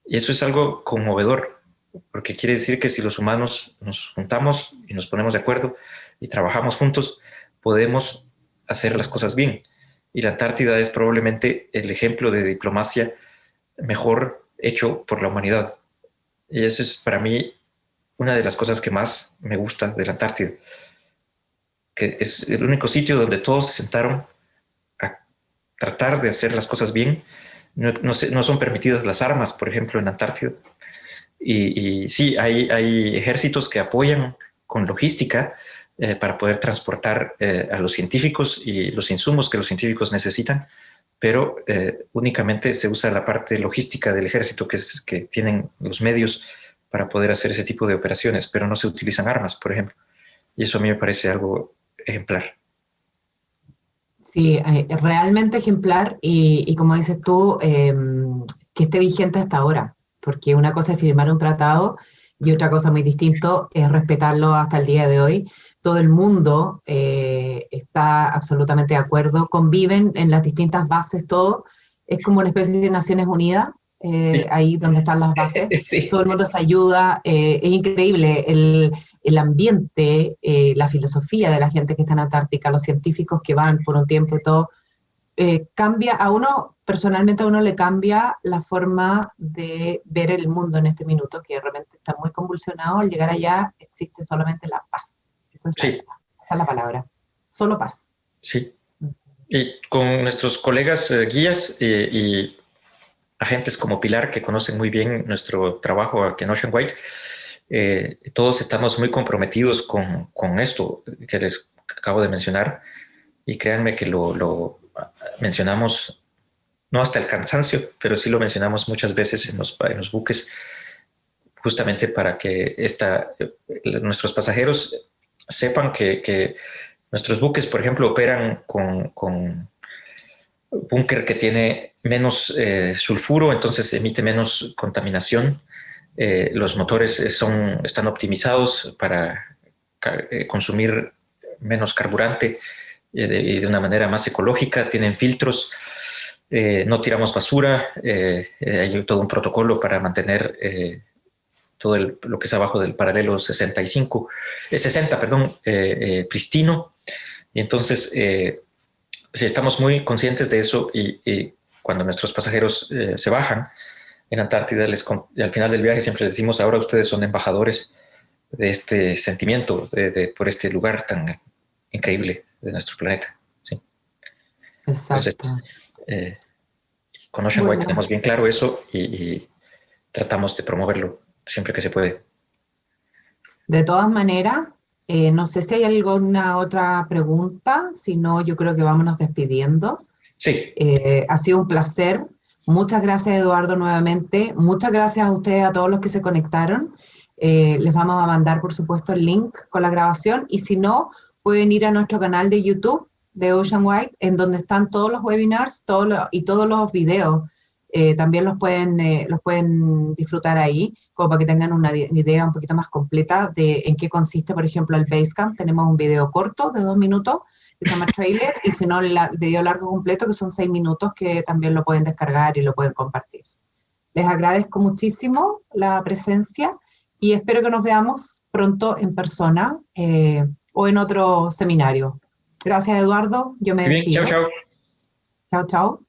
Y eso es algo conmovedor, porque quiere decir que si los humanos nos juntamos y nos ponemos de acuerdo y trabajamos juntos, podemos hacer las cosas bien. Y la Antártida es probablemente el ejemplo de diplomacia mejor hecho por la humanidad. Y esa es para mí una de las cosas que más me gusta de la Antártida, que es el único sitio donde todos se sentaron a tratar de hacer las cosas bien. No son permitidas las armas, por ejemplo, en Antártida. Y sí, hay ejércitos que apoyan con logística para poder transportar a los científicos y los insumos que los científicos necesitan, pero únicamente se usa la parte logística del ejército, que tienen los medios para poder hacer ese tipo de operaciones, pero no se utilizan armas, por ejemplo. Y eso a mí me parece algo ejemplar. Sí, realmente ejemplar y como dices tú, que esté vigente hasta ahora, porque una cosa es firmar un tratado y otra cosa muy distinto es respetarlo hasta el día de hoy. Todo el mundo está absolutamente de acuerdo, conviven en las distintas bases, todo. Es como una especie de Naciones Unidas, Sí, ahí donde están las bases. sí, Todo el mundo se ayuda, es increíble el ambiente, la filosofía de la gente que está en Antártica, los científicos que van por un tiempo y todo, cambia a uno, personalmente a uno le cambia la forma de ver el mundo en este minuto, que realmente está muy convulsionado. Al llegar allá existe solamente la paz. sí, Esa es la palabra. Solo paz. sí. Y con nuestros colegas guías y agentes como Pilar, que conocen muy bien nuestro trabajo aquí en Ocean White, todos estamos muy comprometidos con esto que les acabo de mencionar, y créanme que lo mencionamos no hasta el cansancio, pero sí lo mencionamos muchas veces en los buques, justamente para que nuestros pasajeros sepan que nuestros buques, por ejemplo, operan con búnker que tiene menos sulfuro, entonces emite menos contaminación. Los motores están optimizados para consumir menos carburante y de una manera más ecológica. Tienen filtros, no tiramos basura. Hay todo un protocolo para mantener todo lo que es abajo del paralelo 60, perdón, pristino. Y entonces, sí, estamos muy conscientes de eso, y cuando nuestros pasajeros se bajan en Antártida, al final del viaje siempre les decimos: ahora ustedes son embajadores de este sentimiento, por este lugar tan increíble de nuestro planeta. Sí. Entonces, Exacto. con Ocean White Bueno, tenemos bien claro eso y tratamos de promoverlo siempre que se puede. de todas maneras, no sé si hay alguna otra pregunta, si no, yo creo que vámonos despidiendo. Sí, Ha sido un placer. Muchas gracias, Eduardo, nuevamente. Muchas gracias a ustedes, a todos los que se conectaron. Les vamos a mandar, por supuesto, el link con la grabación y si no, pueden ir a nuestro canal de YouTube de Ocean White, en donde están todos los webinars y todos los videos. También los pueden disfrutar ahí, como para que tengan una idea un poquito más completa de en qué consiste, por ejemplo, el Basecamp. Tenemos un video corto de 2 minutos que se llama trailer, y si no, el video largo completo, que son 6 minutos, que también lo pueden descargar y lo pueden compartir. Les agradezco muchísimo la presencia y espero que nos veamos pronto en persona o en otro seminario. Gracias, Eduardo. Yo me muy bien, chao, despido. chao. Chao, chao.